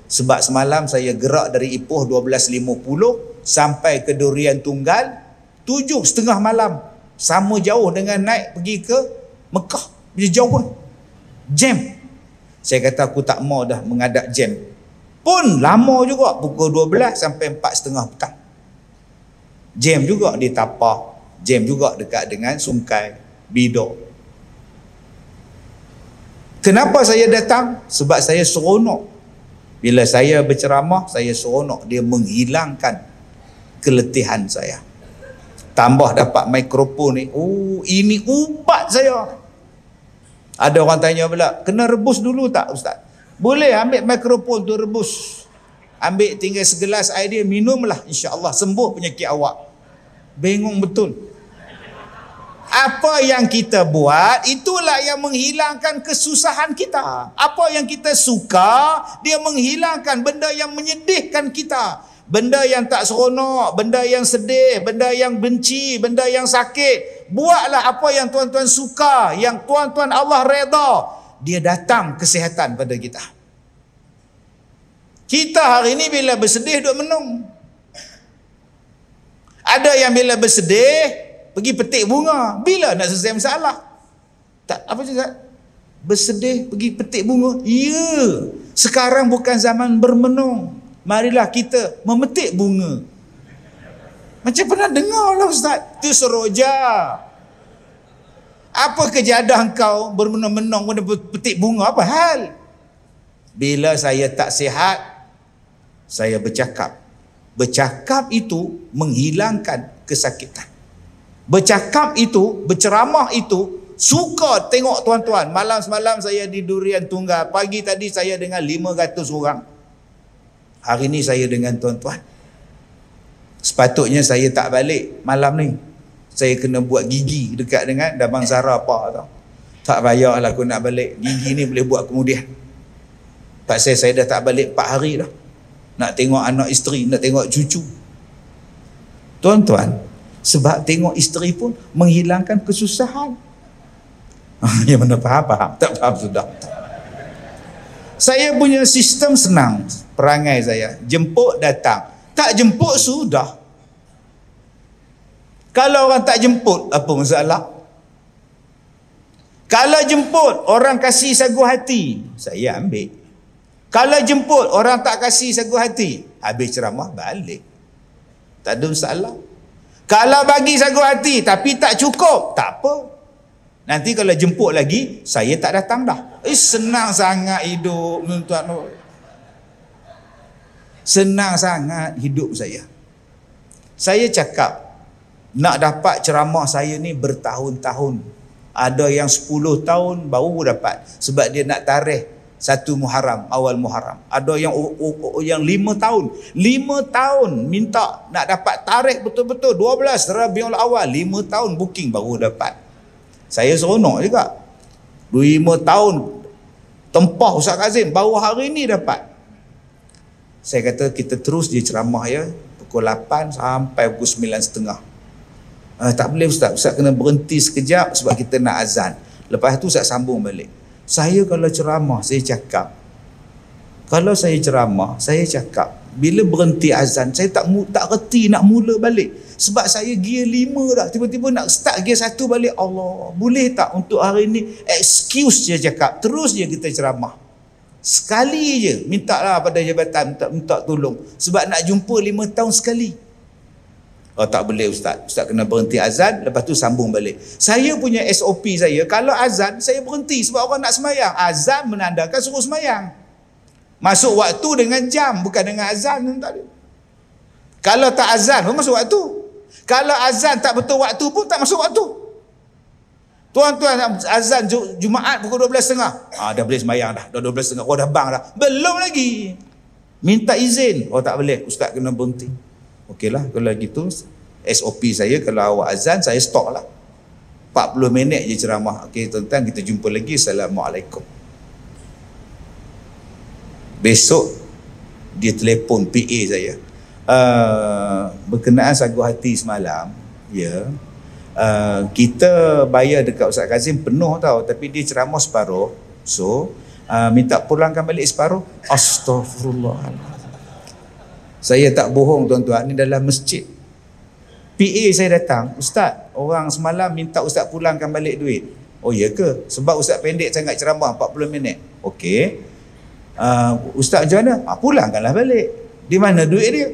Sebab semalam saya gerak dari Ipoh 12.50 sampai ke Durian Tunggal 7.30 malam. Sama jauh dengan naik pergi ke Mekah. Bila jauh pun jam. Saya kata aku tak mau dah mengadap jam. Pun lama juga, pukul 12 sampai 4.30 petang. Jam juga di Tapah, jam juga dekat dengan Sungkai Bidok. Kenapa saya datang? Sebab saya seronok. Bila saya berceramah, saya seronok. Dia menghilangkan keletihan saya. Tambah dapat mikrofon ni. Oh, ini ubat saya. Ada orang tanya pula, kena rebus dulu tak ustaz? Boleh, ambil mikrofon tu rebus. Ambil tinggal segelas air dia, minumlah, insya-Allah sembuh penyakit awak. Bingung betul. Apa yang kita buat, itulah yang menghilangkan kesusahan kita. Apa yang kita suka, dia menghilangkan benda yang menyedihkan kita. Benda yang tak seronok, benda yang sedih, benda yang benci, benda yang sakit. Buatlah apa yang tuan-tuan suka, yang tuan-tuan Allah redha. Dia datang kesihatan pada kita. Kita hari ni bila bersedih duk menung. Ada yang bila bersedih pergi petik bunga. Bila nak selesai masalah? Tak apa Ustaz? Bersedih pergi petik bunga. Ya. Sekarang bukan zaman bermenung. Marilah kita memetik bunga. Macam pernah dengar lah Ustaz. Itu seroja. Apa kejadah kau bermenung-menung petik bunga? Apa hal? Bila saya tak sihat, saya bercakap. Bercakap itu menghilangkan kesakitan. Bercakap itu, berceramah itu, suka tengok tuan-tuan. Malam semalam saya di Durian Tunggal. Pagi tadi saya dengan 500 orang. Hari ni saya dengan tuan-tuan. Sepatutnya saya tak balik malam ni. Saya kena buat gigi dekat dengan Dabang Zara apa tau. Tak payahlah aku nak balik. Gigi ni boleh buat kemudian. Pasal saya dah tak balik 4 hari dah. Nak tengok anak isteri, nak tengok cucu. Tuan-tuan, sebab tengok isteri pun menghilangkan kesusahan. Yang mana faham? Tak faham sudah. Saya punya sistem senang perangai saya. Jemput datang. Tak jemput sudah. Kalau orang tak jemput, apa masalah? Kalau jemput, orang kasih sagu hati, saya ambil. Kalau jemput, orang tak kasih sagu hati, habis ceramah, balik. Tak ada masalah. Kalau bagi sagu hati, tapi tak cukup, tak apa. Nanti kalau jemput lagi, saya tak datang dah. Senang sangat hidup, tuan-tuan. Senang sangat hidup saya. Saya cakap, nak dapat ceramah saya ni bertahun-tahun. Ada yang 10 tahun baru dapat. Sebab dia nak tarikh 1 Muharram, awal Muharram. Ada yang 5 tahun. 5 tahun minta nak dapat tarikh betul-betul 12 Rabiul Awal. 5 tahun booking baru dapat. Saya seronok juga. 5 tahun tempah Ustaz Kazim, baru hari ni dapat. Saya kata kita terus je ceramah ya. Pukul 8 sampai pukul 9.30. Tak boleh Ustaz kena berhenti sekejap sebab kita nak azan. Lepas tu Ustaz sambung balik. Saya kalau ceramah, saya cakap. Kalau saya ceramah, saya cakap. Bila berhenti azan, saya tak reti nak mula balik. Sebab saya gear 5 dah. Tiba-tiba nak start gear 1 balik. Allah, boleh tak untuk hari ni excuse je cakap. Terus je kita ceramah. Sekali je. Minta lah pada jabatan, minta tolong. Sebab nak jumpa 5 tahun sekali. Oh tak boleh Ustaz. Ustaz kena berhenti azan, lepas tu sambung balik. Saya punya SOP saya, kalau azan, saya berhenti sebab orang nak semayang. Azan menandakan suruh semayang. Masuk waktu dengan jam, bukan dengan azan. Kalau tak azan pun masuk waktu. Kalau azan tak betul waktu pun tak masuk waktu. Tuan-tuan azan Jumaat pukul 12.30. Dah boleh semayang dah. Dah 12.30. Oh dah bang dah. Belum lagi. Minta izin. Oh tak boleh. Ustaz kena berhenti. Okeylah, kalau gitu SOP saya kalau awak azan saya stop lah. 40 minit je ceramah. Okey tuan-tuan, kita jumpa lagi. Assalamualaikum. Besok dia telefon PA saya. Berkenaan sagu hati semalam, ya. Kita bayar dekat Ustaz Kazim penuh tau, tapi dia ceramah separuh. So, minta pulangkan balik separuh. Astaghfirullahaladzim. Saya tak bohong tuan-tuan, ni dalam masjid. PA saya datang, Ustaz, orang semalam minta Ustaz pulangkan balik duit. Oh ya ke? Sebab Ustaz pendek sangat ceramah 40 minit. Okey. Ustaz macam mana? Pulangkanlah balik. Di mana duit dia?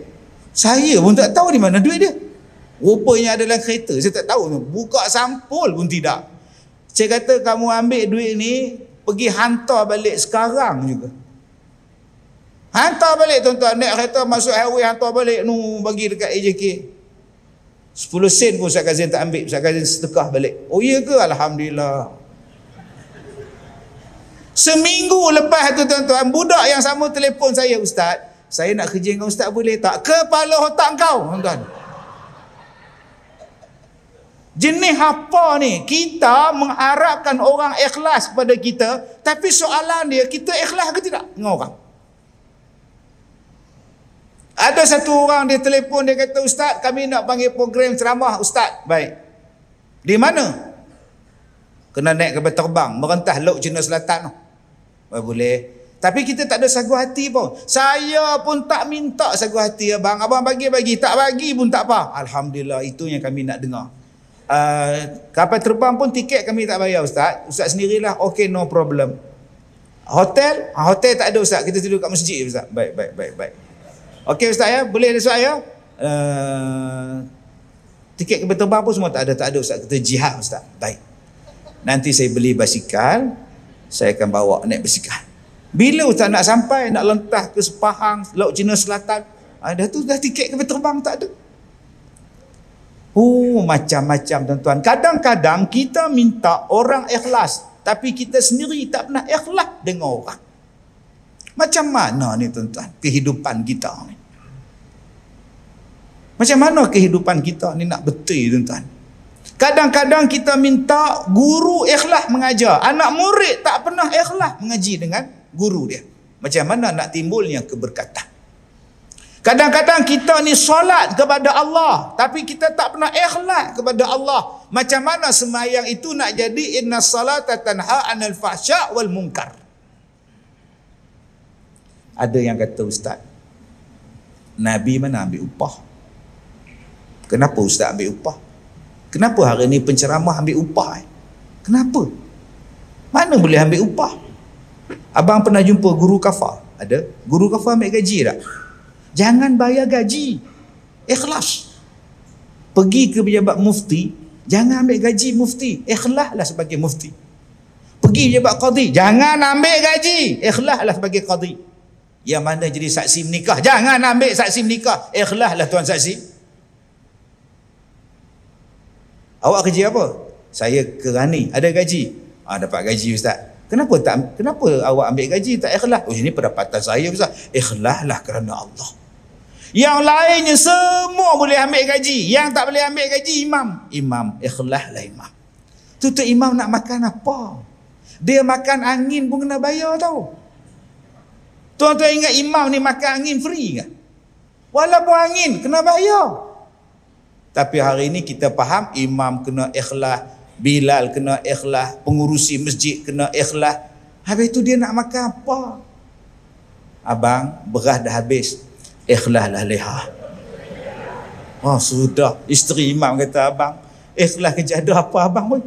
Saya pun tak tahu di mana duit dia. Rupanya ada dalam kereta, saya tak tahu. Buka sampul pun tidak. Saya kata kamu ambil duit ni, pergi hantar balik sekarang juga. Hantar balik tuan-tuan, naik kereta masuk highway, hantar balik bagi dekat AJK. 10 sen pun Ustaz Kazim tak ambil. Ustaz Kazim sedekah balik. Oh iya ke? Alhamdulillah. Seminggu lepas tu tuan-tuan, budak yang sama telefon saya, Ustaz, saya nak kerja dengan Ustaz boleh tak? Kepala otak kau tuan-tuan. Jenis apa ni? Kita mengharapkan orang ikhlas kepada kita, tapi soalan dia, kita ikhlas ke tidak dengan orang? Ada satu orang dia telefon, dia kata, Ustaz kami nak panggil program ceramah. Ustaz, baik. Di mana? Kena naik kapal terbang, merentah Laut Cina Selatan. Boleh. Tapi kita tak ada sagu hati pun. Saya pun tak minta sagu hati abang. Abang bagi-bagi, tak bagi pun tak apa. Alhamdulillah, itu yang kami nak dengar. Kapal terbang pun tiket kami tak bayar ustaz. Ustaz sendirilah. Okay, no problem. Hotel tak ada ustaz. Kita tidur kat masjid ustaz. Baik. Okey ustaz ya, boleh ustaz ya? Tiket kapal terbang pun semua tak ada ustaz. Kita jihad ustaz. Baik. Nanti saya beli basikal, saya akan bawa naik basikal. Bila ustaz nak sampai, nak lentah ke Sepahang, Laut Cina Selatan, dah tiket kapal terbang tak ada. Macam-macam tuan-tuan. Kadang-kadang kita minta orang ikhlas, tapi kita sendiri tak pernah ikhlas dengan orang. Macam mana ni tuan-tuan kehidupan kita ni? Macam mana kehidupan kita ni nak betul tuan-tuan? Kadang-kadang kita minta guru ikhlas mengajar, anak murid tak pernah ikhlas mengaji dengan guru dia. Macam mana nak timbulnya keberkatan? Kadang-kadang kita ni solat kepada Allah, tapi kita tak pernah ikhlas kepada Allah. Macam mana semayang itu nak jadi inna salata tanha 'anil fahsya' wal munkar? Ada yang kata, ustaz, Nabi mana ambil upah? Kenapa ustaz ambil upah? Kenapa hari ni penceramah ambil upah? Kenapa? Mana boleh ambil upah? Abang pernah jumpa guru kafar? Ada? Guru kafar ambil gaji tak? Jangan bayar gaji. Ikhlas. Pergi ke pejabat mufti, jangan ambil gaji mufti. Ikhlaslah sebagai mufti. Pergi pejabat qadi, jangan ambil gaji. Ikhlaslah sebagai qadi. Yang mana jadi saksi menikah, jangan ambil saksi menikah. Ikhlaslah tuan saksi. Awak kerja apa? Saya kerani, ada gaji. Dapat gaji ustaz. Kenapa awak ambil gaji tak ikhlas? Ini pendapatan saya ustaz. Ikhlaslah kerana Allah. Yang lainnya semua boleh ambil gaji. Yang tak boleh ambil gaji imam. Ikhlaslah imam. Tu imam nak makan apa? Dia makan angin pun kena bayar tau. Tuan-tuan ingat imam ni makan angin free ke? Walaupun angin kena bayar. Tapi hari ini kita faham imam kena ikhlas, Bilal kena ikhlas, pengurusi masjid kena ikhlas. Habis tu dia nak makan apa? Abang, beras dah habis. Ikhlaslah leha. Sudah. Isteri imam kata, abang, ikhlas kerja ada apa abang pun?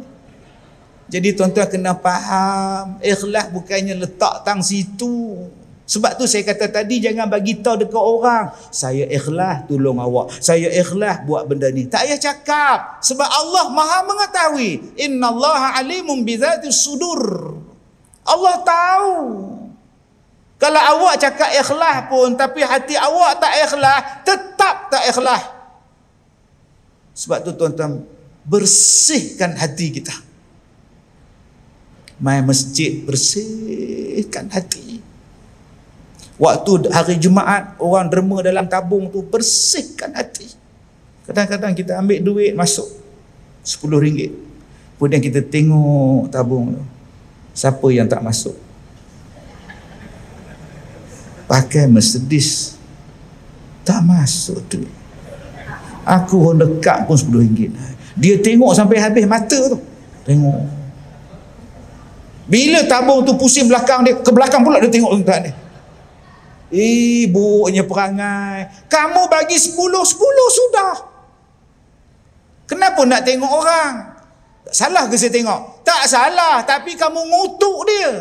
Jadi tuan-tuan kena faham, ikhlas bukannya letak tang situ. Sebab tu saya kata tadi, jangan bagi tahu dekat orang, saya ikhlas tolong awak, saya ikhlas buat benda ni. Tak payah cakap, sebab Allah Maha mengetahui. Innallaha alimun bizatis sudur. Allah tahu. Kalau awak cakap ikhlas pun tapi hati awak tak ikhlas, tetap tak ikhlas. Sebab tu tuan-tuan, bersihkan hati kita. Mai masjid, bersihkan hati. Waktu hari Jumaat, orang derma dalam tabung tu, bersihkan hati. Kadang-kadang kita ambil duit masuk RM10. Kemudian kita tengok tabung tu, siapa yang tak masuk? Pakai Mercedes, tak masuk duit. Aku Honda Cup pun RM10. Dia tengok sampai habis mata tu. Tengok. Bila tabung tu pusing belakang dia, ke belakang pula dia tengok tuan dia. Buruknya perangai. Kamu bagi 10 sudah. Kenapa nak tengok orang? Tak salah ke saya tengok? Tak salah, tapi kamu ngutuk dia.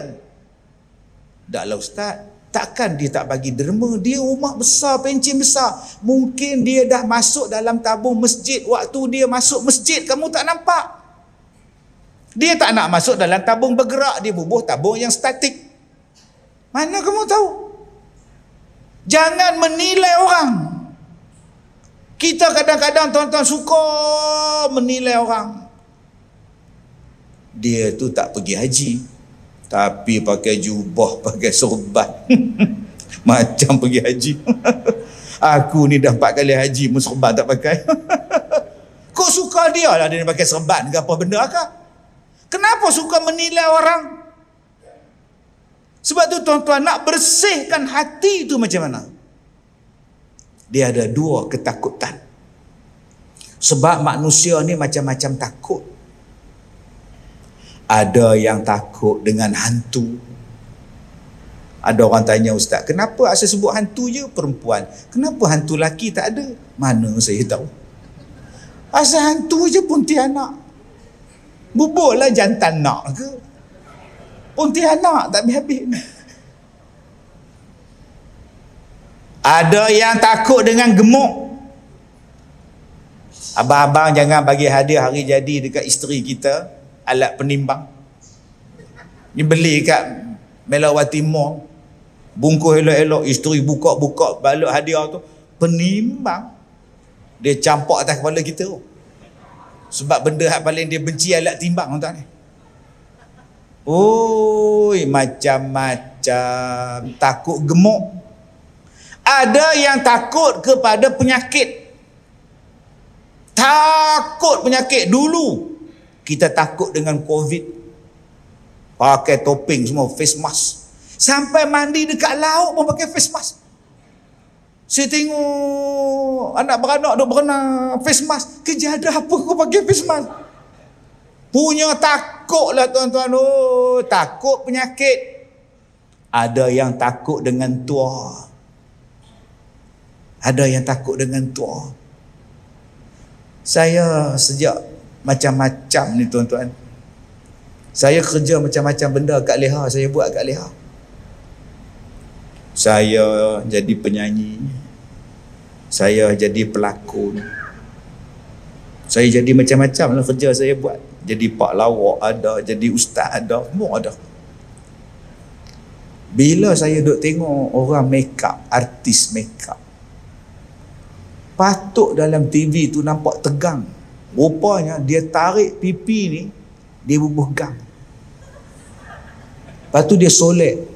Taklah ustaz, takkan dia tak bagi derma? Dia rumah besar, pencen besar. Mungkin dia dah masuk dalam tabung masjid. Waktu dia masuk masjid, kamu tak nampak. Dia tak nak masuk dalam tabung bergerak, dia bubuh tabung yang statik. Mana kamu tahu? Jangan menilai orang. Kita kadang-kadang tuan-tuan suka menilai orang. Dia tu tak pergi haji, tapi pakai jubah, pakai sorban. Macam pergi haji. Aku ni dah 4 kali haji, pun sorban tak pakai. Kau suka dia lah dia pakai sorban ke apa benda ke? Kenapa suka menilai orang? Sebab tu tuan-tuan, nak bersihkan hati tu macam mana? Dia ada 2 ketakutan. Sebab manusia ni macam-macam takut. Ada yang takut dengan hantu. Ada orang tanya ustaz, kenapa asal sebut hantu je perempuan? Kenapa hantu laki tak ada? Mana saya tahu. Asal hantu je Pontianak. Bubuklah jantan nak ke? Pontianak tak habis-habis. Ada yang takut dengan gemuk. Abang-abang jangan bagi hadiah hari jadi dekat isteri kita alat penimbang. Ni beli kat Melawati Mall. Bungkus elok-elok, isteri buka-buka balik hadiah tu, penimbang. Dia campak atas kepala kita tu. Sebab benda yang paling dia benci alat timbang tuan ni. Oi, macam-macam. Takut gemuk. Ada yang takut kepada penyakit. Takut penyakit. Dulu kita takut dengan COVID. Pakai topeng semua, face mask. Sampai mandi dekat laut pun pakai face mask. Saya tengok anak beranak duk berenang face mask. Kejadah apa kau pakai face mask? Punya takut lah tuan-tuan. Oh, takut penyakit. Ada yang takut dengan tua. Ada yang takut dengan tua. Saya sejak macam-macam ni tuan-tuan. Saya kerja macam-macam benda kat Leha. Saya buat kat Leha. Saya jadi penyanyi. Saya jadi pelakon. Saya jadi macam-macam lah kerja saya buat. Jadi pak lawak ada, jadi ustaz ada, semua ada. Bila saya duk tengok orang make up, artis make up, patut dalam TV tu nampak tegang. Rupanya dia tarik pipi ni, dia bubuh gang. Lepas tu dia solek.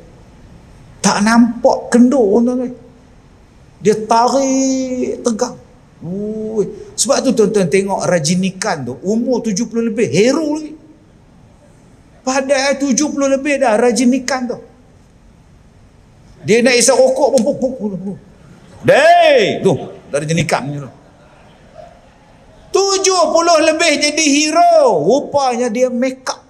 Tak nampak kendur tuan-tuan. Dia tarik tegang. Ui. Sebab tu tuan-tuan tengok Rajinikan tu umur 70 lebih, hero lagi. Padahal 70 lebih dah Rajinikan tu. Dia nak isap rokok pun. Dey, tu Rajinikan ni tu. 70 lebih jadi hero. Rupanya dia make up.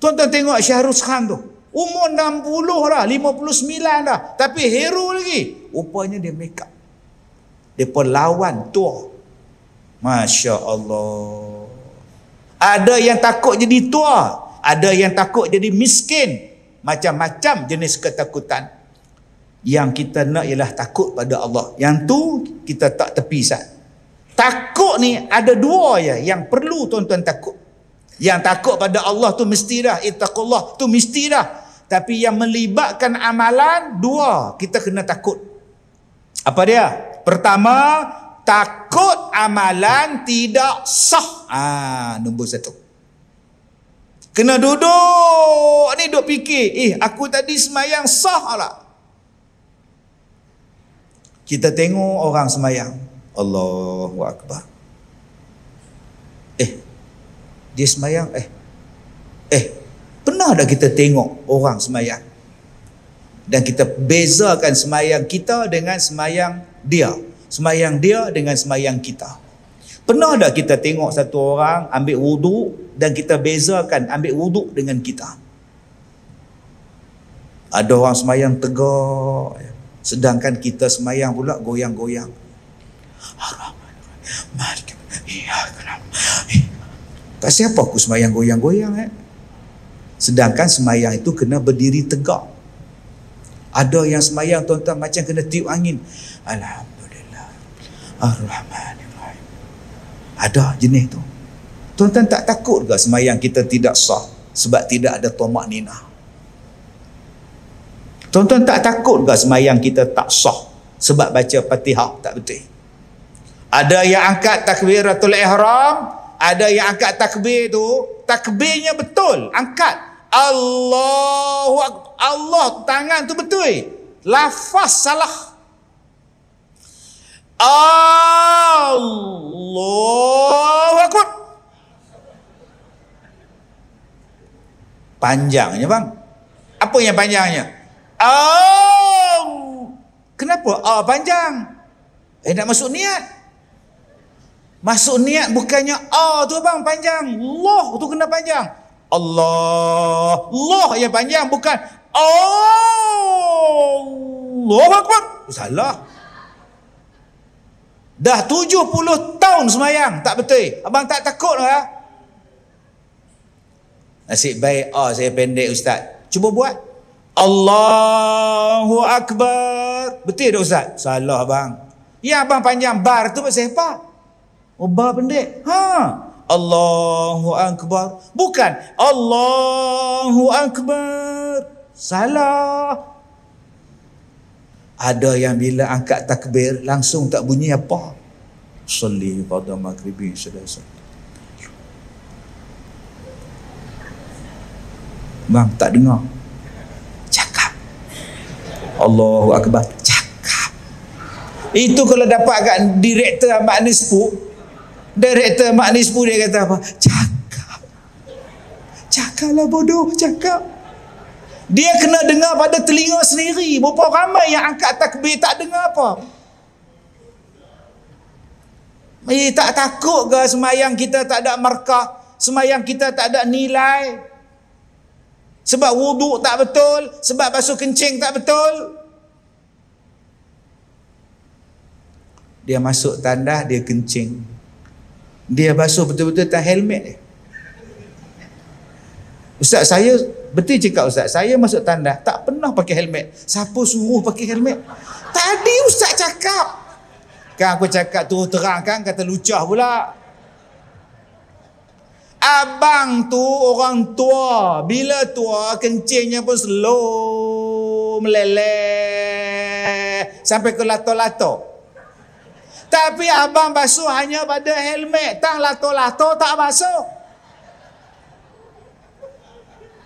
Tuan-tuan tengok Syahrul Khan tu. Umur 60 dah, 59 dah. Tapi hero lagi. Rupanya dia make up. Dia lawan tua. Masya Allah. Ada yang takut jadi tua. Ada yang takut jadi miskin. Macam-macam jenis ketakutan. Yang kita nak ialah takut pada Allah. Yang tu kita tak tepisat. Takut ni ada dua je yang perlu tuan-tuan takut. Yang takut pada Allah tu mesti dah. Ittaqullah tu mesti dah. Tapi yang melibatkan amalan, dua kita kena takut. Apa dia? Pertama, takut amalan tidak sah. Nombor satu. Kena duduk ni, duduk fikir, aku tadi semayang sah tak? Kita tengok orang semayang, Allahu Akbar. Dia semayang, pernah tak kita tengok orang semayang dan kita bezakan semayang kita dengan semayang dia, semayang dia dengan semayang kita? Pernah tak kita tengok satu orang ambil wuduk dan kita bezakan ambil wuduk dengan kita? Ada orang semayang tegak, sedangkan kita semayang pula goyang-goyang. Tak siapa aku semayang goyang-goyang. Sedangkan semayang itu kena berdiri tegak. Ada yang semayang tuan-tuan macam kena tiup angin. Alhamdulillah Ar-Rahmanir-Rahim. Ada jenis tu. Tuan-tuan tak takut ke semayang kita tidak sah sebab tidak ada tomak ninah? Tuan-tuan tak takut ke semayang kita tak sah sebab baca Fatihah tak betul? Ada yang angkat takbiratul ihram, ada yang angkat takbir tu, takbirnya betul, angkat Allahu Akbar, Allah tangan tu betul, lafaz salah. Allahu Akbar. Panjangnya bang. Apa yang panjangnya? Kenapa panjang? Nak masuk niat. Masuk niat bukannya tu bang panjang. Allah tu kena panjang. Allah yang panjang, bukan Allahu Akbar. Salah. Dah 70 tahun semayang tak betul. Abang tak takut lah. Nasib baik saya pendek ustaz. Cuba buat. Allahu Akbar. Betul tak ustaz? Salah abang. Ya abang panjang bar tu pasal apa? Bar pendek. Allahu Akbar. Bukan Allahu Akbar. Salah. Ada yang bila angkat takbir langsung tak bunyi apa. Salli pada maghribi selesai. Bang tak dengar. Cakap. Allahu Akbar. Cakap. Itu kalau dapat kat direktor Mak Nispu. Direktor Mak Nispu dia kata apa? Cakap. Cakaplah bodoh, cakap. Dia kena dengar pada telinga sendiri. Berapa ramai yang angkat takbir tak dengar apa? Tak takut ke semayang kita tak ada markah? Semayang kita tak ada nilai? Sebab wuduk tak betul? Sebab basuh kencing tak betul? Dia masuk tandas, dia kencing. Dia basuh betul-betul tak helmet. Ustaz, saya betul cakap ustaz, saya masuk tandas tak pernah pakai helmet. Siapa suruh pakai helmet? Tadi ustaz cakap. Kan aku cakap terus terang kan, kata lucah pula. Abang tu orang tua. Bila tua kencingnya pun slow, meleleh sampai ke lato-lato. Tapi abang basuh hanya pada helmet. Tang lato-lato tak basuh.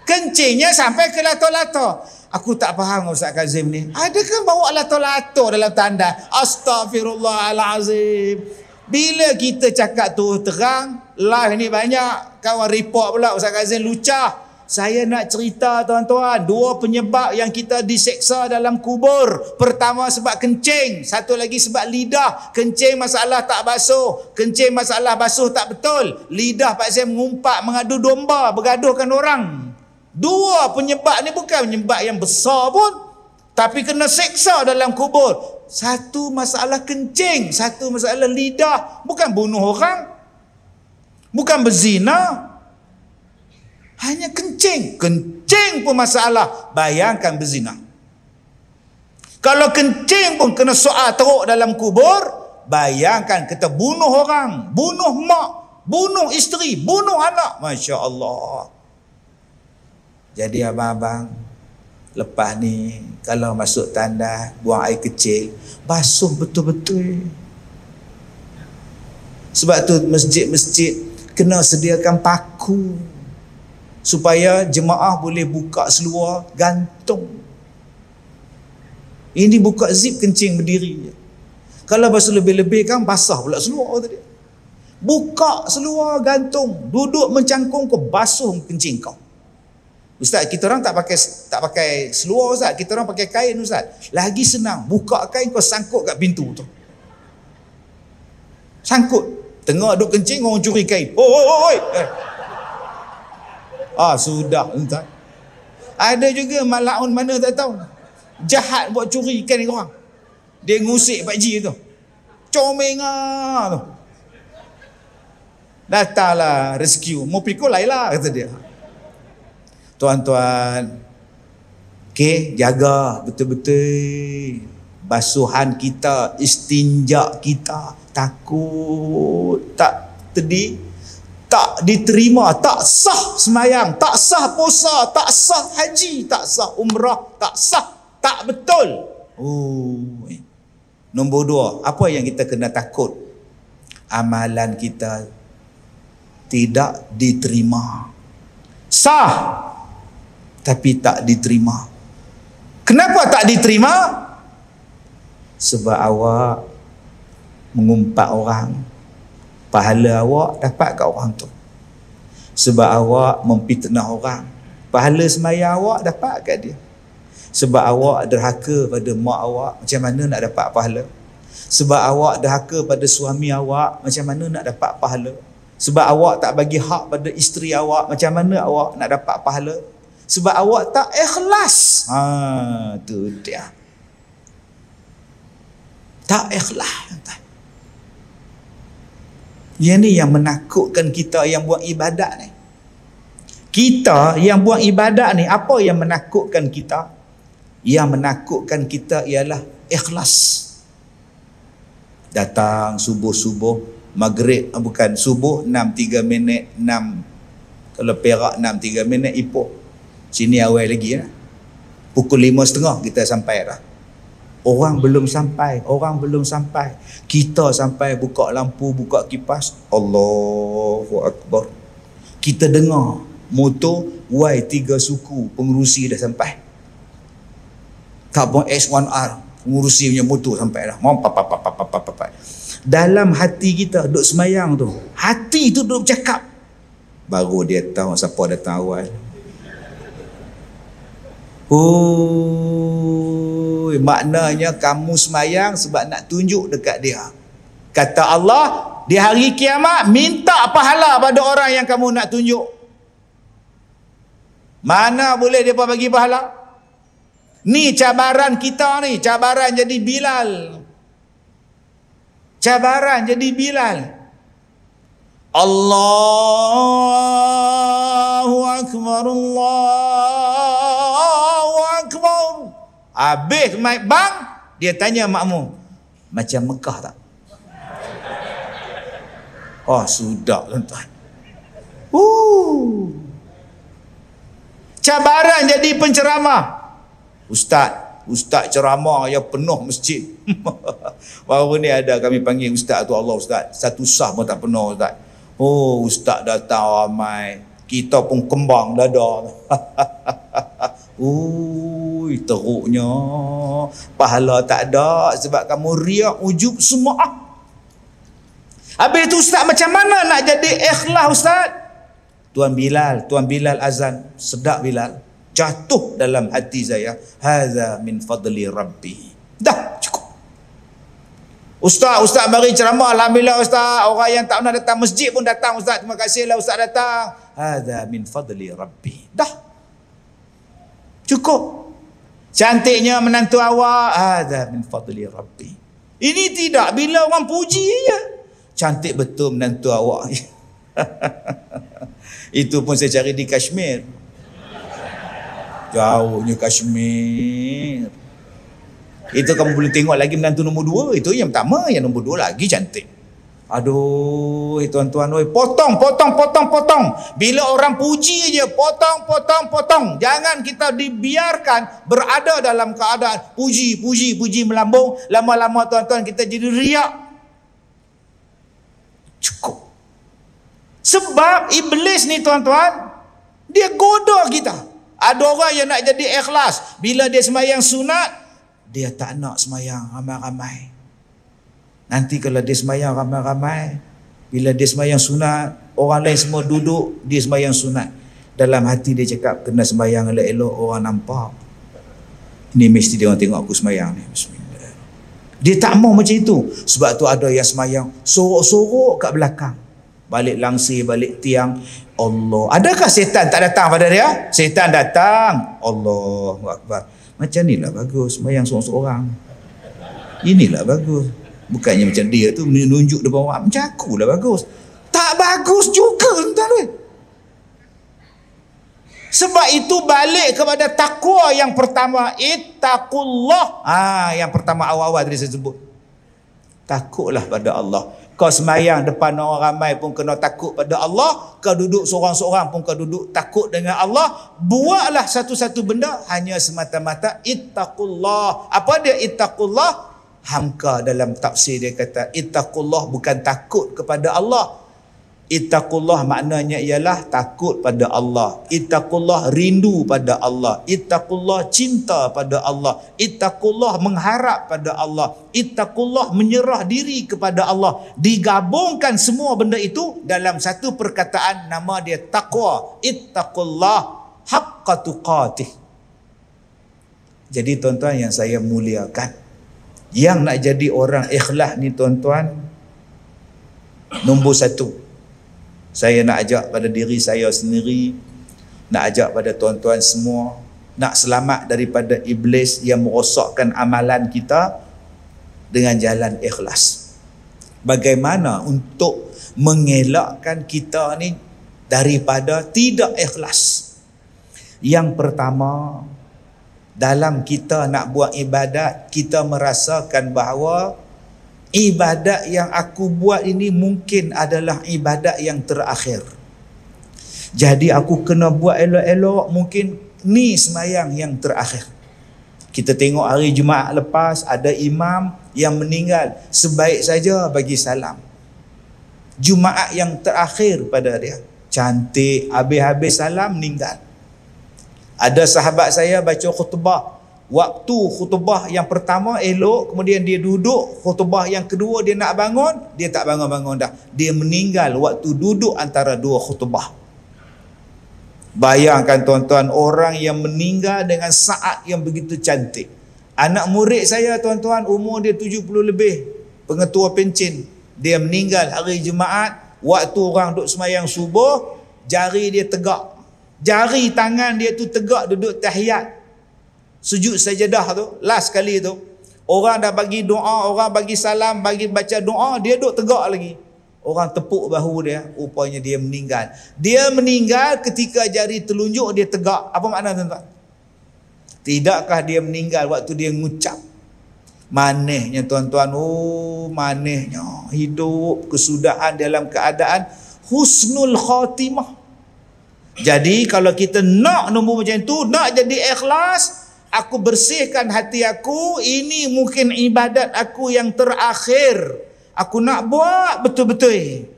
Kencingnya sampai ke lato-lato. Aku tak faham Ustaz Kazim ni. Adakah bawa lato-lato dalam tanda? Astaghfirullahalazim. Bila kita cakap tu terang, live ni banyak kawan report pula Ustaz Kazim lucah. Saya nak cerita tuan-tuan, 2 penyebab yang kita diseksa dalam kubur. Pertama sebab kencing, satu lagi sebab lidah. Kencing masalah tak basuh, kencing masalah basuh tak betul. Lidah Pak Zem mengumpat, mengadu domba, bergaduhkan orang. 2 penyebab ni bukan penyebab yang besar pun, tapi kena seksa dalam kubur. Satu masalah kencing, satu masalah lidah. Bukan bunuh orang, bukan berzina, hanya kencing. Kencing pun masalah. Bayangkan berzina. Kalau kencing pun kena soal teruk dalam kubur, bayangkan kita bunuh orang, bunuh mak, bunuh isteri, bunuh anak. Masya Allah. Jadi abang-abang, lepas ni kalau masuk tandas, buang air kecil, basuh betul-betul. Sebab tu masjid-masjid kena sediakan paku supaya jemaah boleh buka seluar gantung. Ini buka zip kencing berdiri je. Kalau basuh lebih-lebih kan basah pula seluar tadi. Buka seluar gantung, duduk mencangkung kau, basuh kencing kau. Ustaz, kita orang tak pakai seluar ustaz, kita orang pakai kain ustaz. Lagi senang, buka kain kau sangkut kat pintu tu. Sangkut. Tengah duduk kencing orang curi kain. Oi. Sudah entah. Ada juga malaun mana tak tahu. Jahat buat curi ikan orang. Dia ngusik Pak Ji tu. Comel tu. Datanglah rescue. Mau pikul lain lah kata dia. Tuan-tuan, okey, jaga betul-betul basuhan kita, istinja kita. Takut tak tak diterima, tak sah semayang, tak sah puasa, tak sah haji, tak sah umrah, tak sah, tak betul. Nombor 2, apa yang kita kena takut? Amalan kita tidak diterima. Sah tapi tak diterima. Kenapa tak diterima? Sebab awak mengumpat orang. Pahala awak dapat kat orang tu. Sebab awak memfitnah orang. Pahala sembahyang awak dapat kat dia. Sebab awak derhaka pada mak awak, macam mana nak dapat pahala? Sebab awak derhaka pada suami awak, macam mana nak dapat pahala? Sebab awak tak bagi hak pada isteri awak, macam mana awak nak dapat pahala? Sebab awak tak ikhlas. Tu dia. Tak ikhlas. Yang ni yang menakutkan kita yang buat ibadat ni. Kita yang buat ibadat ni, apa yang menakutkan kita? Yang menakutkan kita ialah ikhlas. Datang subuh-subuh, maghrib, bukan subuh 6:03, 6, kalau Perak 6:03, Ipoh. Sini awal lagi lah. Pukul 5:30 kita sampai dah. Orang belum sampai. Kita sampai buka lampu, buka kipas. Allahu Akbar. Kita dengar motor Y3 suku pengerusi dah sampai. Carbon X1R pengerusi punya motor sampai dah. Dalam hati kita duduk semayang tu, hati tu duduk bercakap, baru dia tahu siapa datang awal. Maknanya kamu semayang sebab nak tunjuk dekat dia. Kata Allah, di hari kiamat minta pahala pada orang yang kamu nak tunjuk. Mana boleh dia bagi pahala? Ni cabaran kita ni, cabaran jadi Bilal. Cabaran jadi Bilal. Allahu Akbar, Allahu Akbar. Habis mic bang, dia tanya makmum, macam Mekah tak? Oh, sudah tuan-tuan. Cabaran jadi penceramah. Ustaz ceramah yang penuh masjid. Baru ni ada kami panggil ustaz tu, Allah ustaz, satu sah pun tak penuh ustaz. Oh, ustaz datang ramai, kita pun kembang dada. Teruknya pahala tak ada sebab kamu riak, ujub semua. Habis tu ustaz macam mana nak jadi ikhlas ustaz? Tuan Bilal azan, sedap Bilal, jatuh dalam hati saya, hadza min fadli rabbi. Dah cukup. Ustaz mari ceramah, alhamdulillah ustaz, orang yang tak pernah datang masjid pun datang ustaz, terima kasihlah ustaz datang, hadza min fadli rabbi. Dah cukup. Cantiknya menantu awak, hadza min fadli rabbi. Ini tidak, bila orang puji je, cantik betul menantu awak. Itu pun saya cari di Kashmir. Jauhnya Kashmir. Itu kamu boleh tengok lagi menantu nombor 2. Itu yang pertama, yang nombor 2 lagi cantik. Aduh, tuan-tuan, potong. Bila orang puji je, potong. Jangan kita dibiarkan berada dalam keadaan puji melambung. Lama-lama tuan-tuan kita jadi riak. Cukup. Sebab iblis ni tuan-tuan, dia goda kita. Ada orang yang nak jadi ikhlas, bila dia sembahyang sunat, dia tak nak sembahyang ramai-ramai. Nanti kalau dia sembahyang ramai-ramai, bila dia sembahyang sunat, orang lain semua duduk, dia sembahyang sunat. Dalam hati dia cakap, kena sembahyang elok-elok, orang nampak. Ini mesti dia orang tengok aku sembahyang ni. Bismillah. Dia tak mau macam itu. Sebab tu ada yang sembahyang sorok-sorok kat belakang. Balik langsir, balik tiang. Allah. Adakah setan tak datang pada dia? Setan datang. Allahu Akbar. Macam ni lah bagus sembahyang seorang-seorang. Inilah bagus. Bukannya macam dia tu menunjuk depan orang, macam aku lah bagus. Tak bagus juga tuan-tuan. Sebab itu balik kepada takwa yang pertama, ittaqullah. Yang pertama awal-awal tadi saya sebut. Takutlah pada Allah. Kau sembahyang depan orang ramai pun kena takut pada Allah. Kau duduk seorang-seorang pun kau duduk takut dengan Allah. Buatlah satu-satu benda hanya semata-mata ittaqullah. Apa dia ittaqullah? Hamka dalam tafsir dia kata ittaqullah bukan takut kepada Allah. Ittaqullah maknanya ialah takut pada Allah. Ittaqullah rindu pada Allah. Ittaqullah cinta pada Allah. Ittaqullah mengharap pada Allah. Ittaqullah menyerah diri kepada Allah. Digabungkan semua benda itu dalam satu perkataan, nama dia taqwa. Ittaqullah haqqa tuqatih. Jadi tuan-tuan yang saya muliakan, yang nak jadi orang ikhlas ni tuan-tuan, nombor 1, saya nak ajak pada diri saya sendiri, nak ajak pada tuan-tuan semua, nak selamat daripada iblis yang merosakkan amalan kita dengan jalan ikhlas. Bagaimana untuk mengelakkan kita ni daripada tidak ikhlas? Yang pertama, dalam kita nak buat ibadat, kita merasakan bahawa ibadat yang aku buat ini mungkin adalah ibadat yang terakhir. Jadi aku kena buat elok-elok, mungkin ni sembahyang yang terakhir. Kita tengok hari Jumaat lepas ada imam yang meninggal, sebaik saja bagi salam. Jumaat yang terakhir pada dia, cantik, habis-habis salam meninggal. Ada sahabat saya baca khutbah, waktu khutbah yang pertama elok, kemudian dia duduk, khutbah yang kedua dia nak bangun, dia tak bangun-bangun dah. Dia meninggal waktu duduk antara dua khutbah. Bayangkan tuan-tuan, orang yang meninggal dengan saat yang begitu cantik. Anak murid saya tuan-tuan, umur dia 70 lebih, pengetua pencen. Dia meninggal hari Jumaat, waktu orang duduk sembahyang subuh, jari dia tegak. Jari tangan dia tu tegak duduk tahiyat. Sujud sajadah tu, last kali tu. Orang dah bagi doa, orang bagi salam, bagi baca doa, dia duduk tegak lagi. Orang tepuk bahu dia, rupanya dia meninggal. Dia meninggal ketika jari telunjuk dia tegak. Apa makna tuan-tuan? Tidakkah dia meninggal waktu dia mengucap? Manisnya tuan-tuan, oh manisnya hidup, kesudahan dalam keadaan husnul khatimah. Jadi kalau kita nak nombor macam tu, nak jadi ikhlas, aku bersihkan hati aku, ini mungkin ibadat aku yang terakhir. Aku nak buat betul-betul.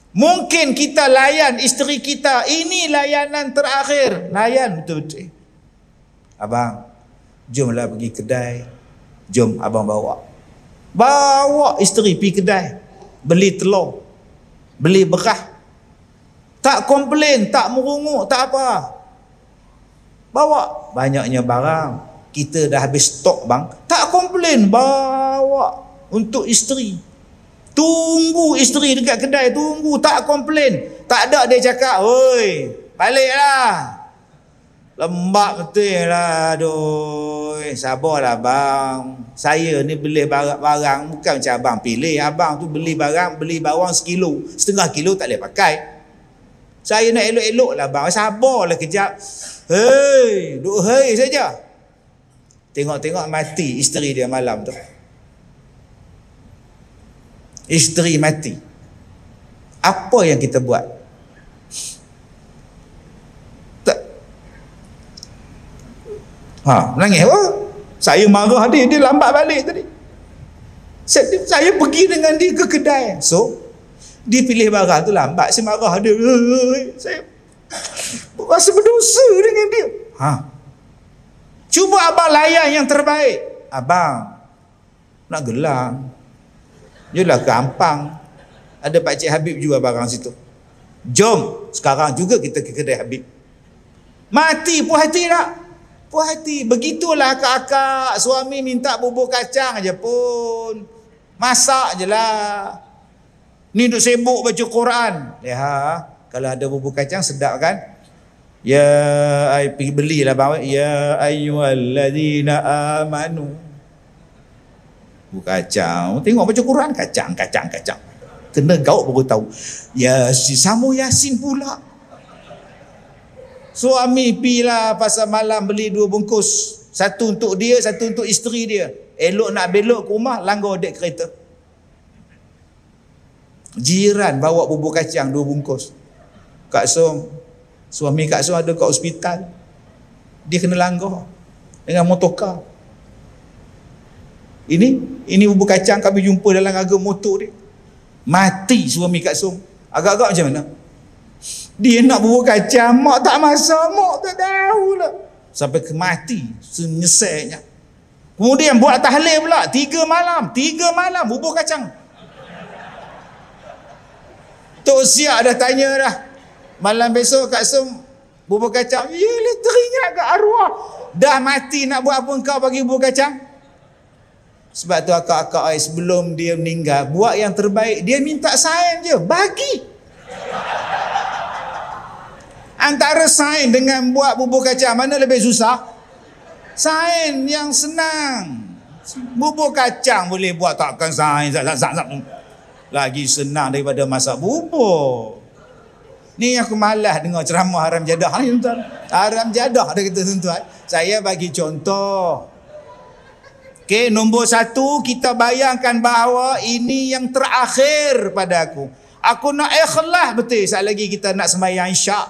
Mungkin kita layan isteri kita, ini layanan terakhir. Layan betul-betul. Abang, jomlah pergi kedai. Jom abang bawa. Bawa isteri pergi kedai. Beli telur. Beli beras. Tak komplain, tak merunguk, tak apa. Bawa. Banyaknya barang. Kita dah habis stok bang. Tak komplain, bawa untuk isteri. Tunggu isteri dekat kedai, tunggu, tak komplain. Tak ada dia cakap, oi, baliklah. Lembab betul lah, aduh. Sabarlah bang. Saya ni beli barang bukan macam abang pilih. Abang tu beli bawang 1 kilo. 1/2 kilo tak boleh pakai. Saya nak elok-elok lah bang. Sabarlah kejap. Hei, duk hei saja. Tengok-tengok mati isteri dia malam tu. Isteri mati. Apa yang kita buat? Tak. Menangis apa? Saya marah dia lambat balik tadi. Saya pergi dengan dia ke kedai. So, dia pilih barang tu lambat. Saya marah dia. Saya rasa berdosa dengan dia. Cuba abang layan yang terbaik. Abang nak gelang, yelah ke Ampang, ada Pak Cik Habib jual barang situ. Jom sekarang juga kita ke kedai Habib. Mati puas hati tak? Puas hati. Begitulah akak-akak, suami minta bubur kacang je pun masak je lah. Ni duk sibuk baca Quran. Kalau ada bubur kacang sedap kan? Pergi belilah bang. Ya ayyuhalladzina amanu. Kacang. Tengok baca Quran, kacang. Kena gauk baru tahu. Ya si Samu Yasin pula. Suami pilah pasal malam beli 2 bungkus. Satu untuk dia, satu untuk isteri dia. Elok nak belok ke rumah, langgar dek kereta. Jiran bawa bubur kacang 2 bungkus. Kak Som, suami Kak Som ada kat hospital. Dia kena langgar dengan motorkar. Ini bubur kacang kami jumpa dalam harga motor dia. Mati suami Kak Som. Agak-agak macam mana? Dia nak bubur kacang, mak tak masak, mak tak tahu lah. Sampai ke mati, senyeseknya. Kemudian buat tahlil pula, 3 malam bubur kacang. Tok Siak dah tanya dah. Malam besok Kak Som bubur kacang. Yelah, teringat ke arwah. Dah mati nak buat apa engkau bagi bubur kacang? Sebab tu akak-akak sebelum dia meninggal, buat yang terbaik. Dia minta sign je, bagi. Antara sain dengan buat bubur kacang, mana lebih susah? Sain yang senang. Bubur kacang boleh buat, takkan sain lagi senang daripada masak bubur. Ni aku malas dengar ceramah haram jadah ni tuan. Haram jadah dia kata tuan. Saya bagi contoh. Okey, nombor 1, kita bayangkan bahawa ini yang terakhir pada aku. Aku nak ikhlas betul. Sekali lagi kita nak sembahyang isyak.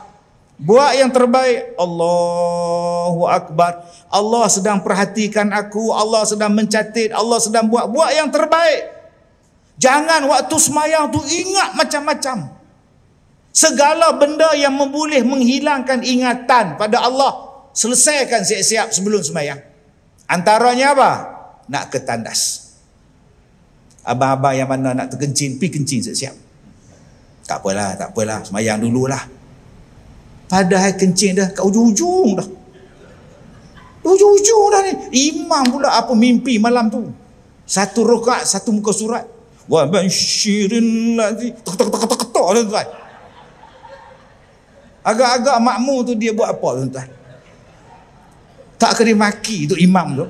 Buat yang terbaik. Allahu Akbar. Allah sedang perhatikan aku. Allah sedang mencatat. Allah sedang buat yang terbaik. Jangan waktu sembahyang tu ingat macam-macam. Segala benda yang boleh menghilangkan ingatan pada Allah, selesaikan siap-siap sebelum sembahyang. Antaranya apa? Nak ke tandas. Abang-abang yang mana nak terkencing, pergi kencing siap-siap. Tak apalah, sembahyang dululah. Padahal kencing dah kat ujung-ujung dah. Ujung-ujung dah ni. Imam pula apa mimpi malam tu. 1 rakaat, 1 muka surat. Wa basyirin ladzi ketok tuan. Agak-agak makmum tu dia buat apa tuan? Tak kena maki tu imam tu.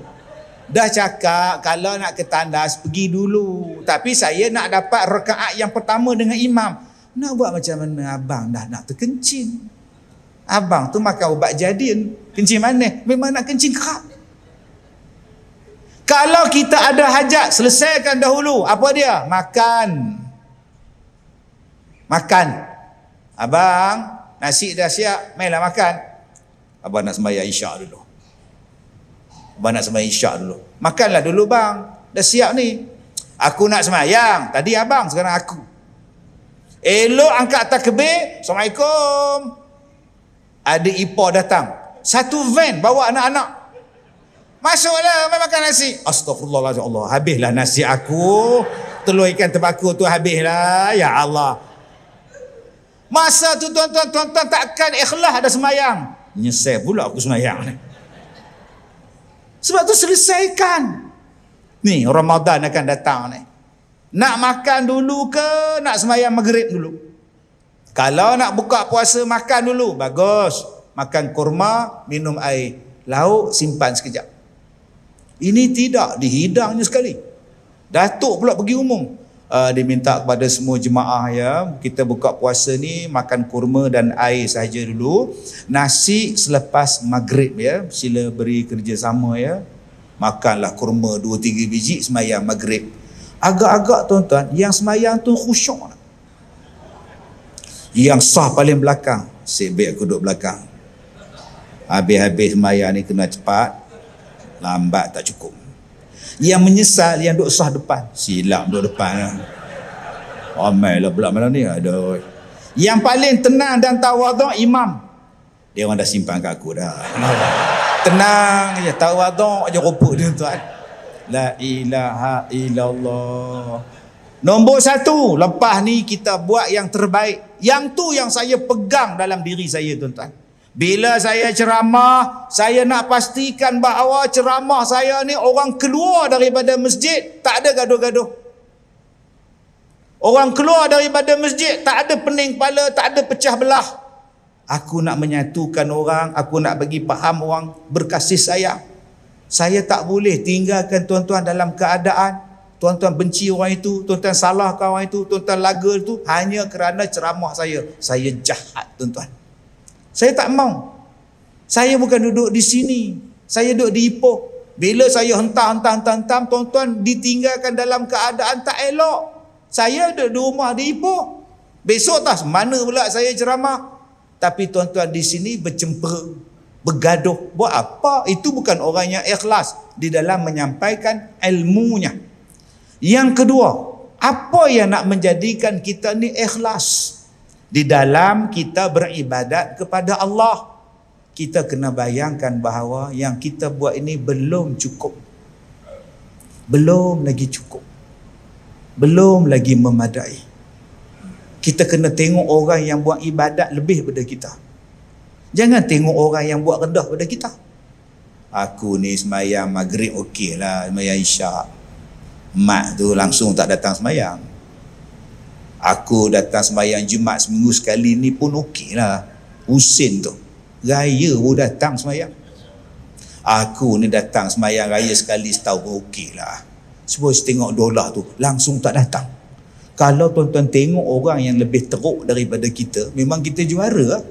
Dah cakap kalau nak ke tandas pergi dulu. Tapi saya nak dapat rakaat yang pertama dengan imam. Nak buat macam mana abang dah nak terkencing? Abang tu makan ubat jadin. Kencing mana? Memang nak kencing kerak. Kalau kita ada hajat, selesaikan dahulu. Apa dia? Makan. Abang, nasi dah siap, mainlah makan. Abang nak sembahyang isyak dulu. Makanlah dulu bang. Dah siap ni. Aku nak sembahyang. Tadi abang, sekarang aku. Elok angkat takbir. Assalamualaikum. Ada ipar datang. 1 van bawa anak-anak. Masuklah makan nasi. Astagfirullahaladzim, Allah. Habislah nasi aku. Telur ikan terbakar tu habislah. Ya Allah. Masa tu tuan-tuan takkan ikhlas ada sembahyang. Nyesal pula aku sembahyang ni. Sebab tu selesaikan. Ni Ramadan akan datang ni. Nak makan dulu ke nak sembahyang maghrib dulu? Kalau nak buka puasa makan dulu, bagus. Makan kurma, minum air lauk, simpan sekejap. Ini tidak, dihidangnya sekali. Datuk pula pergi umum. Dia minta kepada semua jemaah ya, kita buka puasa ni makan kurma dan air sahaja dulu. Nasi selepas maghrib ya, sila beri kerjasama ya. Makanlah kurma 2-3 biji sembahyang maghrib. Agak-agak tuan-tuan, yang sembahyang tu khusyuk. Yang sah paling belakang, sebab aku duduk belakang. Habis-habis sembahyang ni kena cepat, lambat tak cukup. Yang menyesal yang duduk sah depan, silap duduk depan. Ramailah pula malam ni. Aduh. Yang paling tenang dan tawaduk imam. Dia orang dah simpan kat aku dah. Tenang je, tawaduk je rupa dia tuan. La ilaha illallah. Nombor 1, lepas ni kita buat yang terbaik. Yang tu yang saya pegang dalam diri saya tuan-tuan. Bila saya ceramah, saya nak pastikan bahawa ceramah saya ni orang keluar daripada masjid, tak ada gaduh-gaduh. Orang keluar daripada masjid, tak ada pening kepala, tak ada pecah belah. Aku nak menyatukan orang, aku nak bagi faham orang, berkasih sayang. Saya tak boleh tinggalkan tuan-tuan dalam keadaan tuan-tuan benci orang itu, tuan-tuan salahkan orang itu, tuan-tuan laga itu hanya kerana ceramah saya. Saya jahat tuan-tuan. Saya tak mau. Saya bukan duduk di sini. Saya duduk di Ipoh. Bila saya hentam, tuan-tuan ditinggalkan dalam keadaan tak elok. Saya duduk di rumah di Ipoh. Besok tak mana pula saya ceramah. Tapi tuan-tuan di sini bercempera, bergaduh. Buat apa? Itu bukan orang yang ikhlas di dalam menyampaikan ilmunya. Yang kedua, apa yang nak menjadikan kita ni ikhlas? Di dalam kita beribadat kepada Allah, kita kena bayangkan bahawa yang kita buat ini belum cukup. Belum lagi cukup. Belum lagi memadai. Kita kena tengok orang yang buat ibadat lebih daripada kita. Jangan tengok orang yang buat rendah daripada kita. Aku ni sembahyang maghrib okey lah, sembahyang isyak. Mak tu langsung tak datang sembahyang. Aku datang sembahyang Jumaat seminggu sekali ni pun okey lah. Husin tu raya pun datang semayang. Aku ni datang semayang raya sekali setahun pun okey lah. Sebab tengok dolar tu langsung tak datang. Kalau tuan-tuan tengok orang yang lebih teruk daripada kita, memang kita juara lah.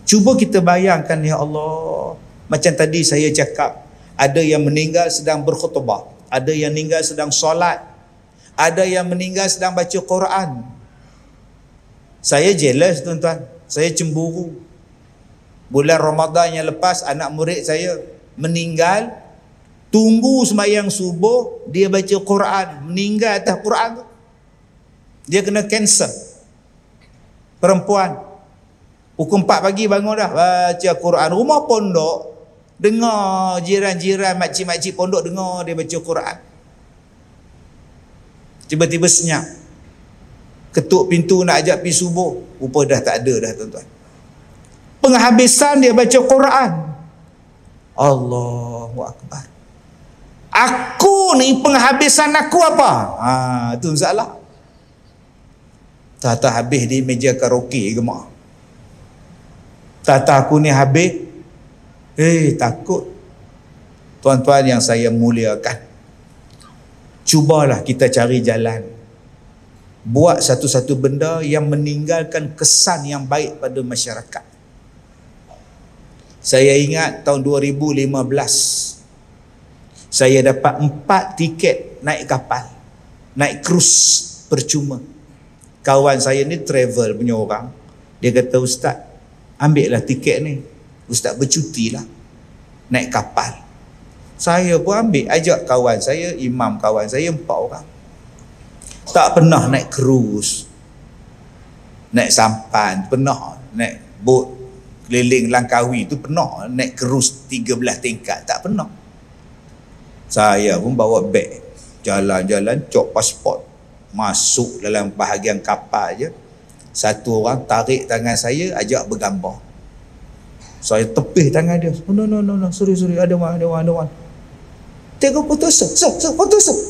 Cuba kita bayangkan, ya Allah, macam tadi saya cakap, ada yang meninggal sedang berkhutbah, ada yang meninggal sedang solat, ada yang meninggal sedang baca Quran. Saya jealous tuan-tuan, saya cemburu. Bulan Ramadan yang lepas anak murid saya meninggal, tunggu sembahyang subuh dia baca Quran, meninggal atas Quran tu. Dia kena kanser. Perempuan pukul 4 pagi bangun dah baca Quran. Rumah pondok, dengar jiran-jiran makcik-makcik pondok dengar dia baca Quran. Tiba-tiba senyap. Ketuk pintu nak ajak pergi subuh, rupa dah tak ada dah tuan-tuan. Penghabisan dia baca Quran. Allahu Akbar. Aku ni penghabisan aku apa? Itu masalah. Tak habis di meja karaoke ke mak. Tak aku ni habis. Takut. Tuan-tuan yang saya muliakan, cubalah kita cari jalan. Buat satu-satu benda yang meninggalkan kesan yang baik pada masyarakat. Saya ingat tahun 2015 saya dapat 4 tiket naik kapal, naik cruise percuma. Kawan saya ni travel punya orang, dia kata, Ustaz, ambil lah tiket ni, Ustaz bercuti lah naik kapal. Saya pun ambil, ajak kawan saya, imam kawan saya, 4 orang. Tak pernah naik cruise, naik sampan pernah, naik bot keliling Langkawi tu pernah, naik cruise 13 tingkat tak pernah. Saya pun bawa beg, jalan-jalan cop pasport, masuk dalam bahagian kapal je, satu orang tarik tangan saya, ajak bergambar. Saya tepih tangan dia. No, sorry, ada one. Tengok foto sir.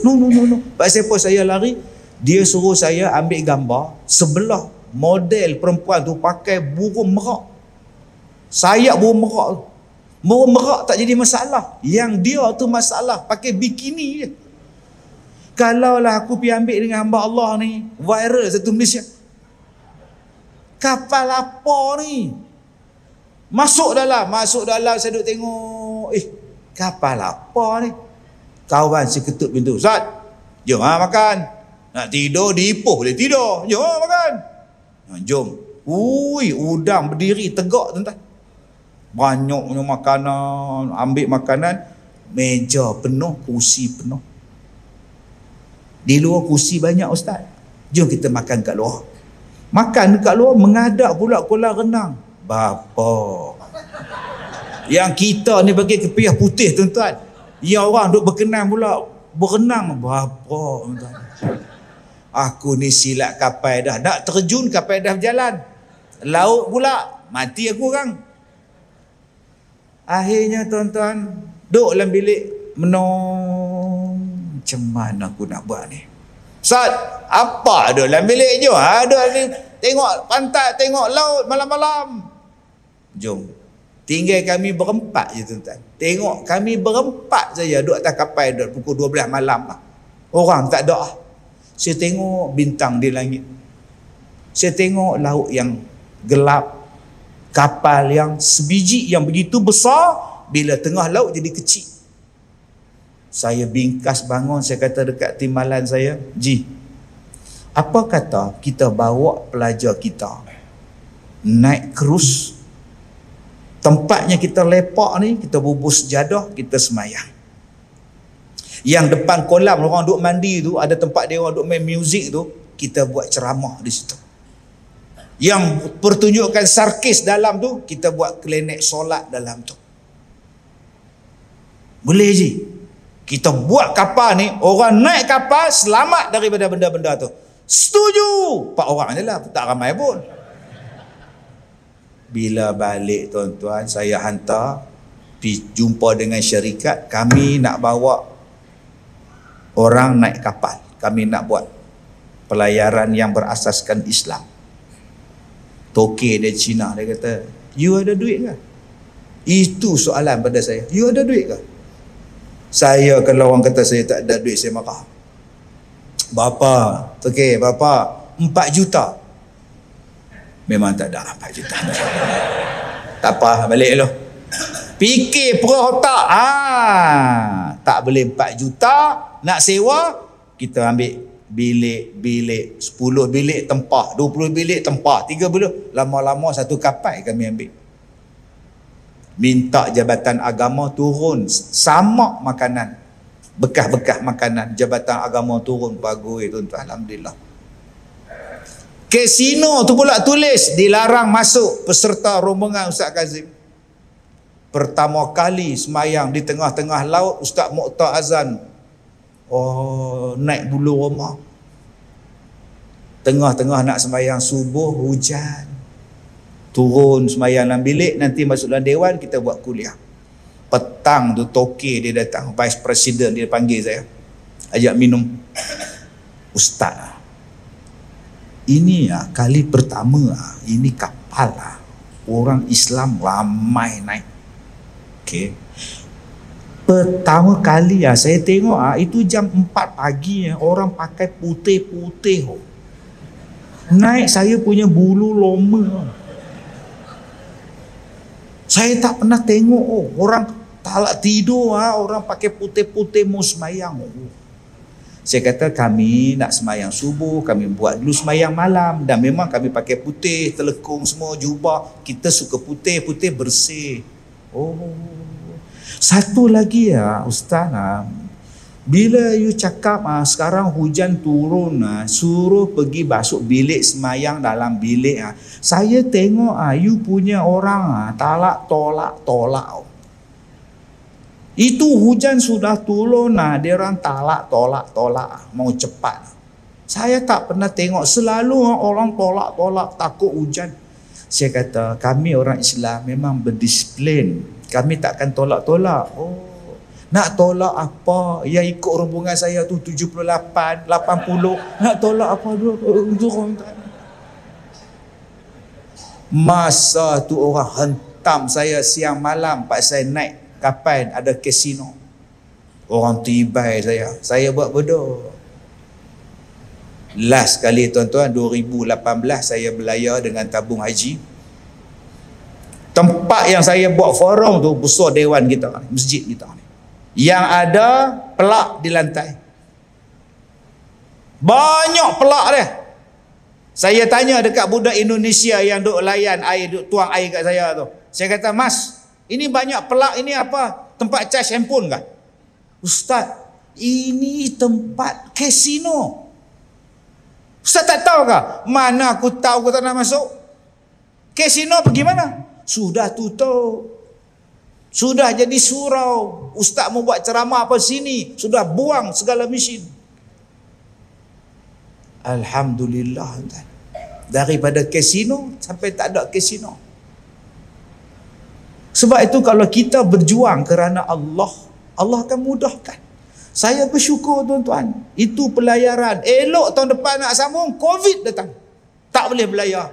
No. Pasal apa saya lari? Dia suruh saya ambil gambar sebelah model perempuan tu pakai burung merak. Sayap burung merak tu. Burung merak tak jadi masalah. Yang dia tu masalah, pakai bikini je. Kalaulah aku pergi ambil dengan hamba Allah ni, viral satu Malaysia. Kapal apa ni? Masuk dalam saya duduk tengok. Kapal apa ni? Kawan saya ketuk pintu. Ustaz, jom makan. Nak tidur di Ipoh boleh tidur. Jom makan. Jom. Udang berdiri tegak tuan-tuan. Banyaknya makanan, ambil makanan, meja penuh, kursi penuh. Di luar kursi banyak ustaz. Jom kita makan kat luar. Makan dekat luar, menghadap pula kolam renang. Bapa. Yang kita ni pakai kepiah putih tuan-tuan. Yang orang duk berkenan pula berenang. Bapa tuan-tuan. Aku ni silap kapal dah. Nak terjun kapal dah berjalan. Laut pula, mati aku orang. Akhirnya tuan-tuan, duduk dalam bilik menong. Macam mana aku nak buat ni? Ustaz, apa duduk dalam bilik je? Duduk ni tengok pantai, tengok laut malam-malam. Jom. Tinggal kami berempat je tuan-tuan. Tengok kami berempat saja duduk atas kapal, duduk pukul 12 malam. Orang tak ada. Saya tengok bintang di langit. Saya tengok laut yang gelap. Kapal yang sebiji yang begitu besar, bila tengah laut jadi kecil. Saya bingkas bangun, saya kata dekat timbalan saya, Ji, apa kata kita bawa pelajar kita naik cruise, tempatnya kita lepak ni, kita bubus sejadah, kita semayang. Yang depan kolam orang duk mandi tu, ada tempat dia orang duk main muzik tu, kita buat ceramah di situ. Yang pertunjukan sarkis dalam tu, kita buat klinik solat dalam tu. Boleh je. Kita buat kapal ni, orang naik kapal selamat daripada benda-benda tu. Setuju. 4 orang je lah, tak ramai pun. Bila balik tuan-tuan, saya hantar pergi jumpa dengan syarikat. Kami nak bawa orang naik kapal. Kami nak buat pelayaran yang berasaskan Islam. Tokey dari Cina, dia kata, you ada duit ke? Itu soalan pada saya, you ada duit ke? Saya kalau orang kata saya tak ada duit, saya marah. Berapa? Tokey, berapa? 4 juta. Memang tak ada 4 juta. Tak apa, balik dulu. Fikir perut otak. Tak boleh 4 juta nak sewa, kita ambil bilik-bilik, 10 bilik tempah, 20 bilik tempah, 30, lama-lama satu kapal kami ambil. Minta Jabatan Agama turun samak makanan, bekas-bekas makanan, Jabatan Agama turun, bagus tuan-tuan, alhamdulillah. Kasino tu pula tulis dilarang masuk peserta rombongan Ustaz Kazim. Pertama kali semayang di tengah-tengah laut, Ustaz Mokhtar azan. Oh, naik bulu rumah. Tengah-tengah nak semayang subuh, hujan. Turun semayang dalam bilik, nanti masuk dalam dewan, kita buat kuliah. Petang tu Tokey dia datang, Vice President dia panggil saya. Ajak minum. Ustaz, ini kali pertama ini kapal orang Islam ramai naik. Okey. Pertama kali saya tengok itu jam 4 pagi orang pakai putih-putih. Naik saya punya bulu loma. Saya tak pernah tengok orang tak tidur orang pakai putih-putih mau semayang. Saya kata kami nak semayang subuh, kami buat dulu semayang malam, dan memang kami pakai putih, telekung semua, jubah. Kita suka putih-putih bersih. Oh, satu lagi Ustaz, bila you cakap sekarang hujan turun, suruh pergi masuk bilik semayang dalam bilik, saya tengok you punya orang talak tolak. Itu hujan sudah turun, dia orang tolak mau cepat. Saya tak pernah tengok, selalu orang tolak takut hujan. Saya kata kami orang Islam memang berdisiplin, kami takkan tolak. Oh, nak tolak apa? Yang ikut rombongan saya tu 78, 80, nak tolak apa dulu? Masa tu orang hentam saya siang malam, pak saya naik kapal ada kasino. Orang tibai saya buat bodoh. Last kali tuan-tuan 2018 saya belayar dengan tabung haji. Tempat yang saya buat forum tu besar dewan kita, masjid kita ni. Yang ada pelak di lantai. Banyak pelak dia. Saya tanya dekat budak Indonesia yang duk layan air, duk tuang air kat saya tu. Saya kata, "Mas, ini banyak pelak, ini apa? Tempat charge handphone kah?" "Ustaz, ini tempat kasino." "Ustaz tak tahu kah?" "Mana aku tahu, aku tak nak masuk. Kasino pergi mana?" "Sudah tutup. Sudah jadi surau. Ustaz mau buat ceramah apa sini, sudah buang segala mesin." Alhamdulillah. Daripada kasino sampai tak ada kasino. Sebab itu kalau kita berjuang kerana Allah, Allah akan mudahkan. Saya bersyukur tuan-tuan. Itu pelayaran. Elok tahun depan nak sambung, Covid datang. Tak boleh belayar.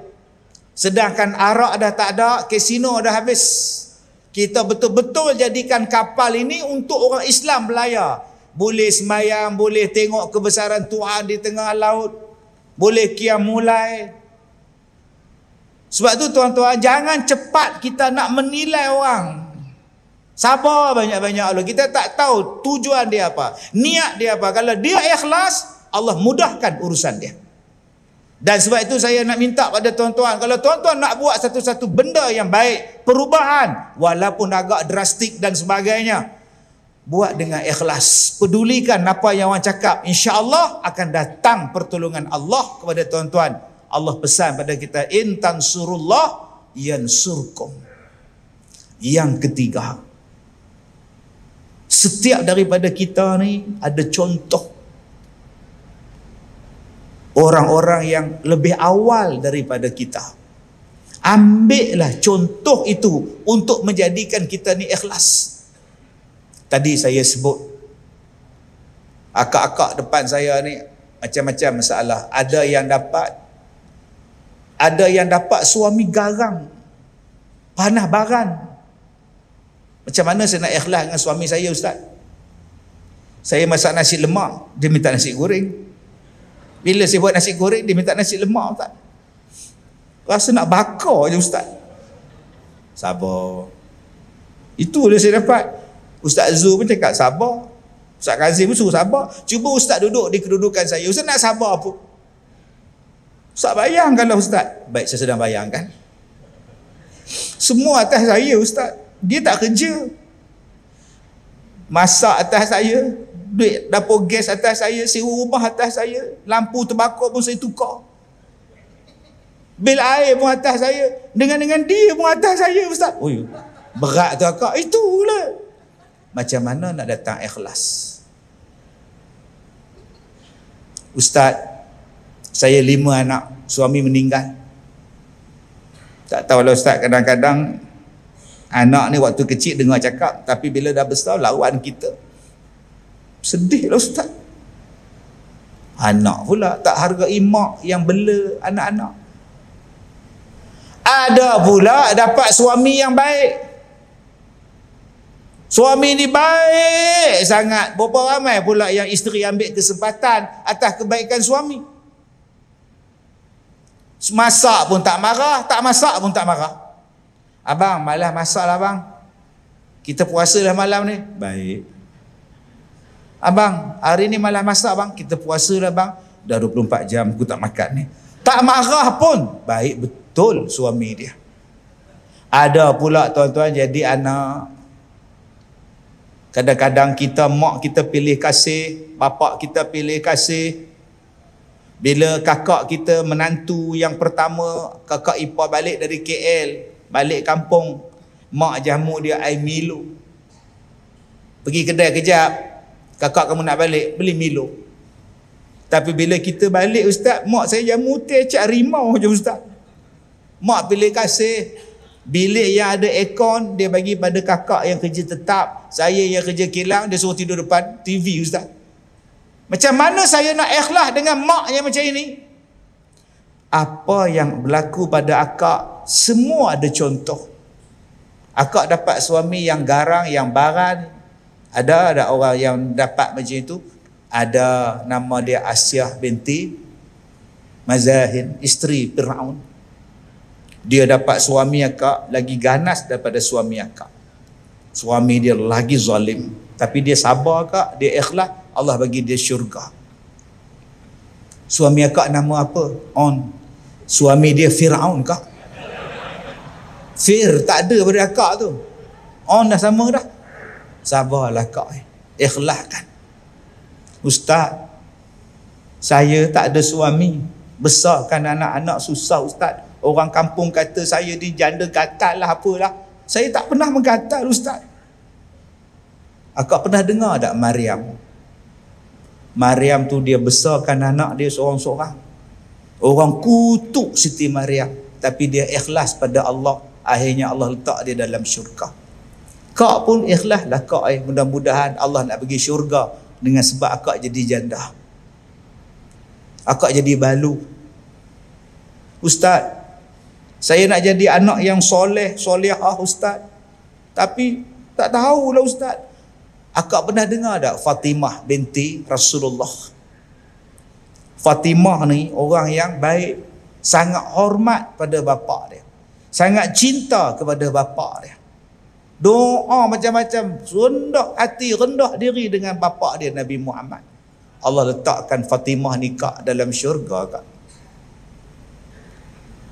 Sedangkan arak dah tak ada, kasino dah habis. Kita betul-betul jadikan kapal ini untuk orang Islam belayar. Boleh semayang, boleh tengok kebesaran Tuhan di tengah laut, boleh qiyam mulai. Sebab tu tuan-tuan, jangan cepat kita nak menilai orang. Sabar banyak-banyak dulu. Kita tak tahu tujuan dia apa, niat dia apa. Kalau dia ikhlas, Allah mudahkan urusan dia. Dan sebab itu saya nak minta pada tuan-tuan, kalau tuan-tuan nak buat satu-satu benda yang baik, perubahan, walaupun agak drastik dan sebagainya, buat dengan ikhlas. Pedulikan apa yang orang cakap. InsyaAllah akan datang pertolongan Allah kepada tuan-tuan. Allah pesan pada kita, in tansurullah yansurkum. Yang ketiga, setiap daripada kita ni ada contoh orang-orang yang lebih awal daripada kita. Ambillah contoh itu untuk menjadikan kita ni ikhlas. Tadi saya sebut akak-akak depan saya ni macam-macam masalah. Ada yang dapat, Ada yang dapat suami garang, panah baran. Macam mana saya nak ikhlas dengan suami saya, ustaz? Saya masak nasi lemak, dia minta nasi goreng. Bila saya buat nasi goreng, dia minta nasi lemak, ustaz. Rasa nak bakar je, ustaz. Sabar. Itu dia saya dapat. Ustaz Zul pun cakap sabar. Ustaz Kazim pun suruh sabar. Cuba ustaz duduk di kedudukan saya, ustaz nak sabar apa? Ustaz bayangkanlah, ustaz. Baik, saya sedang bayangkan. Semua atas saya, ustaz. Dia tak kerja. Masak atas saya, duit dapur gas atas saya, sewa rumah atas saya, lampu terbakar pun saya tukar, bil air pun atas saya, dengan dia pun atas saya, ustaz. Oi, berat tu akak. Itulah macam mana nak datang ikhlas. Ustaz, saya 5 anak, suami meninggal. Tak tahulah ustaz, kadang-kadang anak ni waktu kecil dengar cakap, tapi bila dah besar lawan kita. Sedih lah ustaz. Anak pula tak hargai mak yang bela anak-anak. Ada pula dapat suami yang baik. Suami ni baik sangat. Berapa ramai pula yang isteri ambil kesempatan atas kebaikan suami. Masak pun tak marah, tak masak pun tak marah. Abang, malas masak lah bang. Kita puasa dah malam ni. Baik. Abang, hari ni malas masak bang. Kita puasa lah bang. Dah 24 jam aku tak makan ni. Tak marah pun. Baik betul suami dia. Ada pula tuan-tuan jadi anak. Kadang-kadang kita, mak kita pilih kasih, bapak kita pilih kasih. Bila kakak kita menantu yang pertama, kakak ipar balik dari KL, balik kampung, mak jamu dia air Milo. Pergi kedai kejap, kakak kamu nak balik, beli Milo. Tapi bila kita balik, ustaz, mak saya jamu teh cak rimau je, ustaz. Mak pilih kasih. Bilik yang ada aircon, dia bagi pada kakak yang kerja tetap. Saya yang kerja kilang, dia suruh tidur depan TV, ustaz. Macam mana saya nak ikhlas dengan mak yang macam ini? Apa yang berlaku pada akak, semua ada contoh. Akak dapat suami yang garang, yang baran. Ada orang yang dapat macam itu. Ada nama dia Asyah binti Mazahin, isteri Fir'aun. Dia dapat suami akak lagi ganas daripada suami akak. Suami dia lagi zalim, tapi dia sabar akak, dia ikhlas, Allah bagi dia syurga. Suami akak nama apa? On. Suami dia Fir'aun kak. Fir tak ada pada akak tu. On dah sama dah. Sabarlah kak. Ikhlaskan. Ustaz, saya tak ada suami. Besarkan anak-anak susah, ustaz. Orang kampung kata saya di janda gatal lah apalah. Saya tak pernah menggatal, ustaz. Akak pernah dengar tak Maryam? Maryam tu dia besarkan anak dia seorang-seorang. Orang kutuk Siti Maryam, tapi dia ikhlas pada Allah. Akhirnya Allah letak dia dalam syurga. Kak pun ikhlas lah kak. Mudah-mudahan Allah nak bagi syurga dengan sebab akak jadi janda. Akak jadi balu. Ustaz, saya nak jadi anak yang soleh, solehah, ustaz. Tapi tak tahulah, ustaz. Akak pernah dengar tak Fatimah binti Rasulullah? Fatimah ni orang yang baik, sangat hormat pada bapa dia, sangat cinta kepada bapa dia. Doa macam-macam, rendah hati, rendah diri dengan bapa dia Nabi Muhammad. Allah letakkan Fatimah nikah dalam syurga, kak.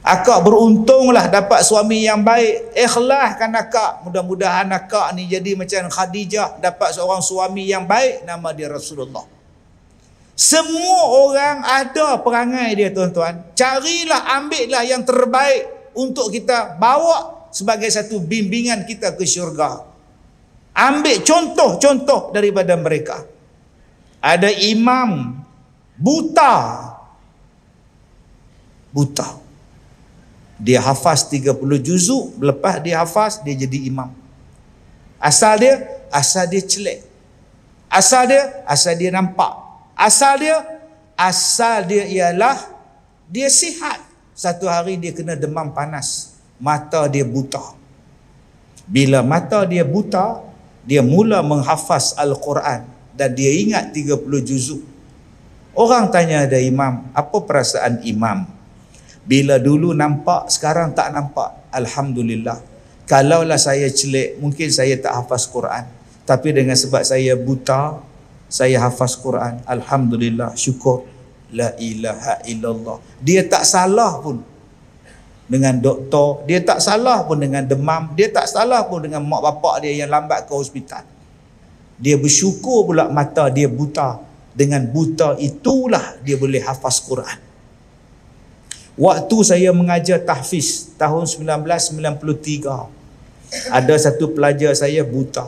Akak beruntunglah dapat suami yang baik. Ikhlaskan akak. Mudah-mudahan akak ni jadi macam Khadijah, dapat seorang suami yang baik, nama dia Rasulullah. Semua orang ada perangai dia, tuan-tuan. Carilah, ambillah yang terbaik untuk kita bawa sebagai satu bimbingan kita ke syurga. Ambil contoh-contoh daripada mereka. Ada imam buta. Dia hafaz 30 juzuk, lepas dia hafaz, dia jadi imam. Asal dia celek. Asal dia nampak. Asal dia ialah dia sihat. Satu hari dia kena demam panas, mata dia buta. Bila mata dia buta, dia mula menghafaz Al-Quran dan dia ingat 30 juzuk. Orang tanya ada imam, apa perasaan imam? Bila dulu nampak, sekarang tak nampak. Alhamdulillah. Kalaulah saya celik, mungkin saya tak hafaz Quran. Tapi dengan sebab saya buta, saya hafaz Quran. Alhamdulillah, syukur. La ilaha illallah. Dia tak salah pun dengan doktor, dia tak salah pun dengan demam, dia tak salah pun dengan mak bapak dia yang lambat ke hospital. Dia bersyukur pula mata dia buta. Dengan buta itulah dia boleh hafaz Quran. Waktu saya mengajar tahfiz tahun 1993, ada satu pelajar saya buta.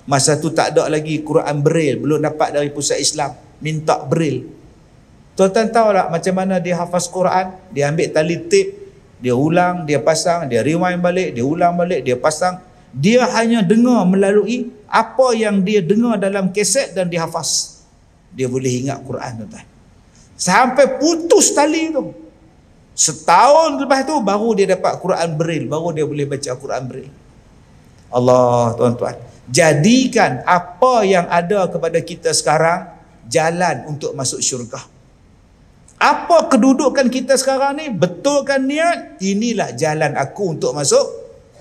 Masa tu tak ada lagi Quran Braille, belum dapat dari Pusat Islam, minta Braille. Tuan-tuan tahu tak macam mana dia hafaz Quran? Dia ambil tali tape, dia ulang, dia pasang, dia rewind balik, dia ulang balik, dia pasang. Dia hanya dengar melalui apa yang dia dengar dalam kaset dan dia hafaz. Dia boleh ingat Quran, tuan-tuan. Sampai putus tali tu. Setahun lepas tu baru dia dapat Quran Braille, baru dia boleh baca Quran Braille. Allah, tuan-tuan. Jadikan apa yang ada kepada kita sekarang jalan untuk masuk syurga. Apa kedudukan kita sekarang ni? Betulkan niat, inilah jalan aku untuk masuk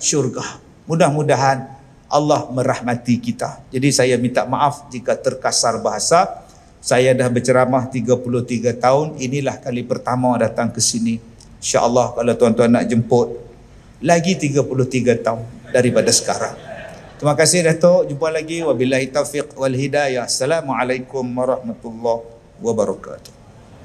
syurga. Mudah-mudahan Allah merahmati kita. Jadi saya minta maaf jika terkasar bahasa. Saya dah berceramah 33 tahun. Inilah kali pertama datang ke sini. InsyaAllah kalau tuan-tuan nak jemput, lagi 33 tahun daripada sekarang. Terima kasih Datuk. Jumpa lagi. Wabillahi taufiq wal hidayah. Assalamualaikum warahmatullahi wabarakatuh.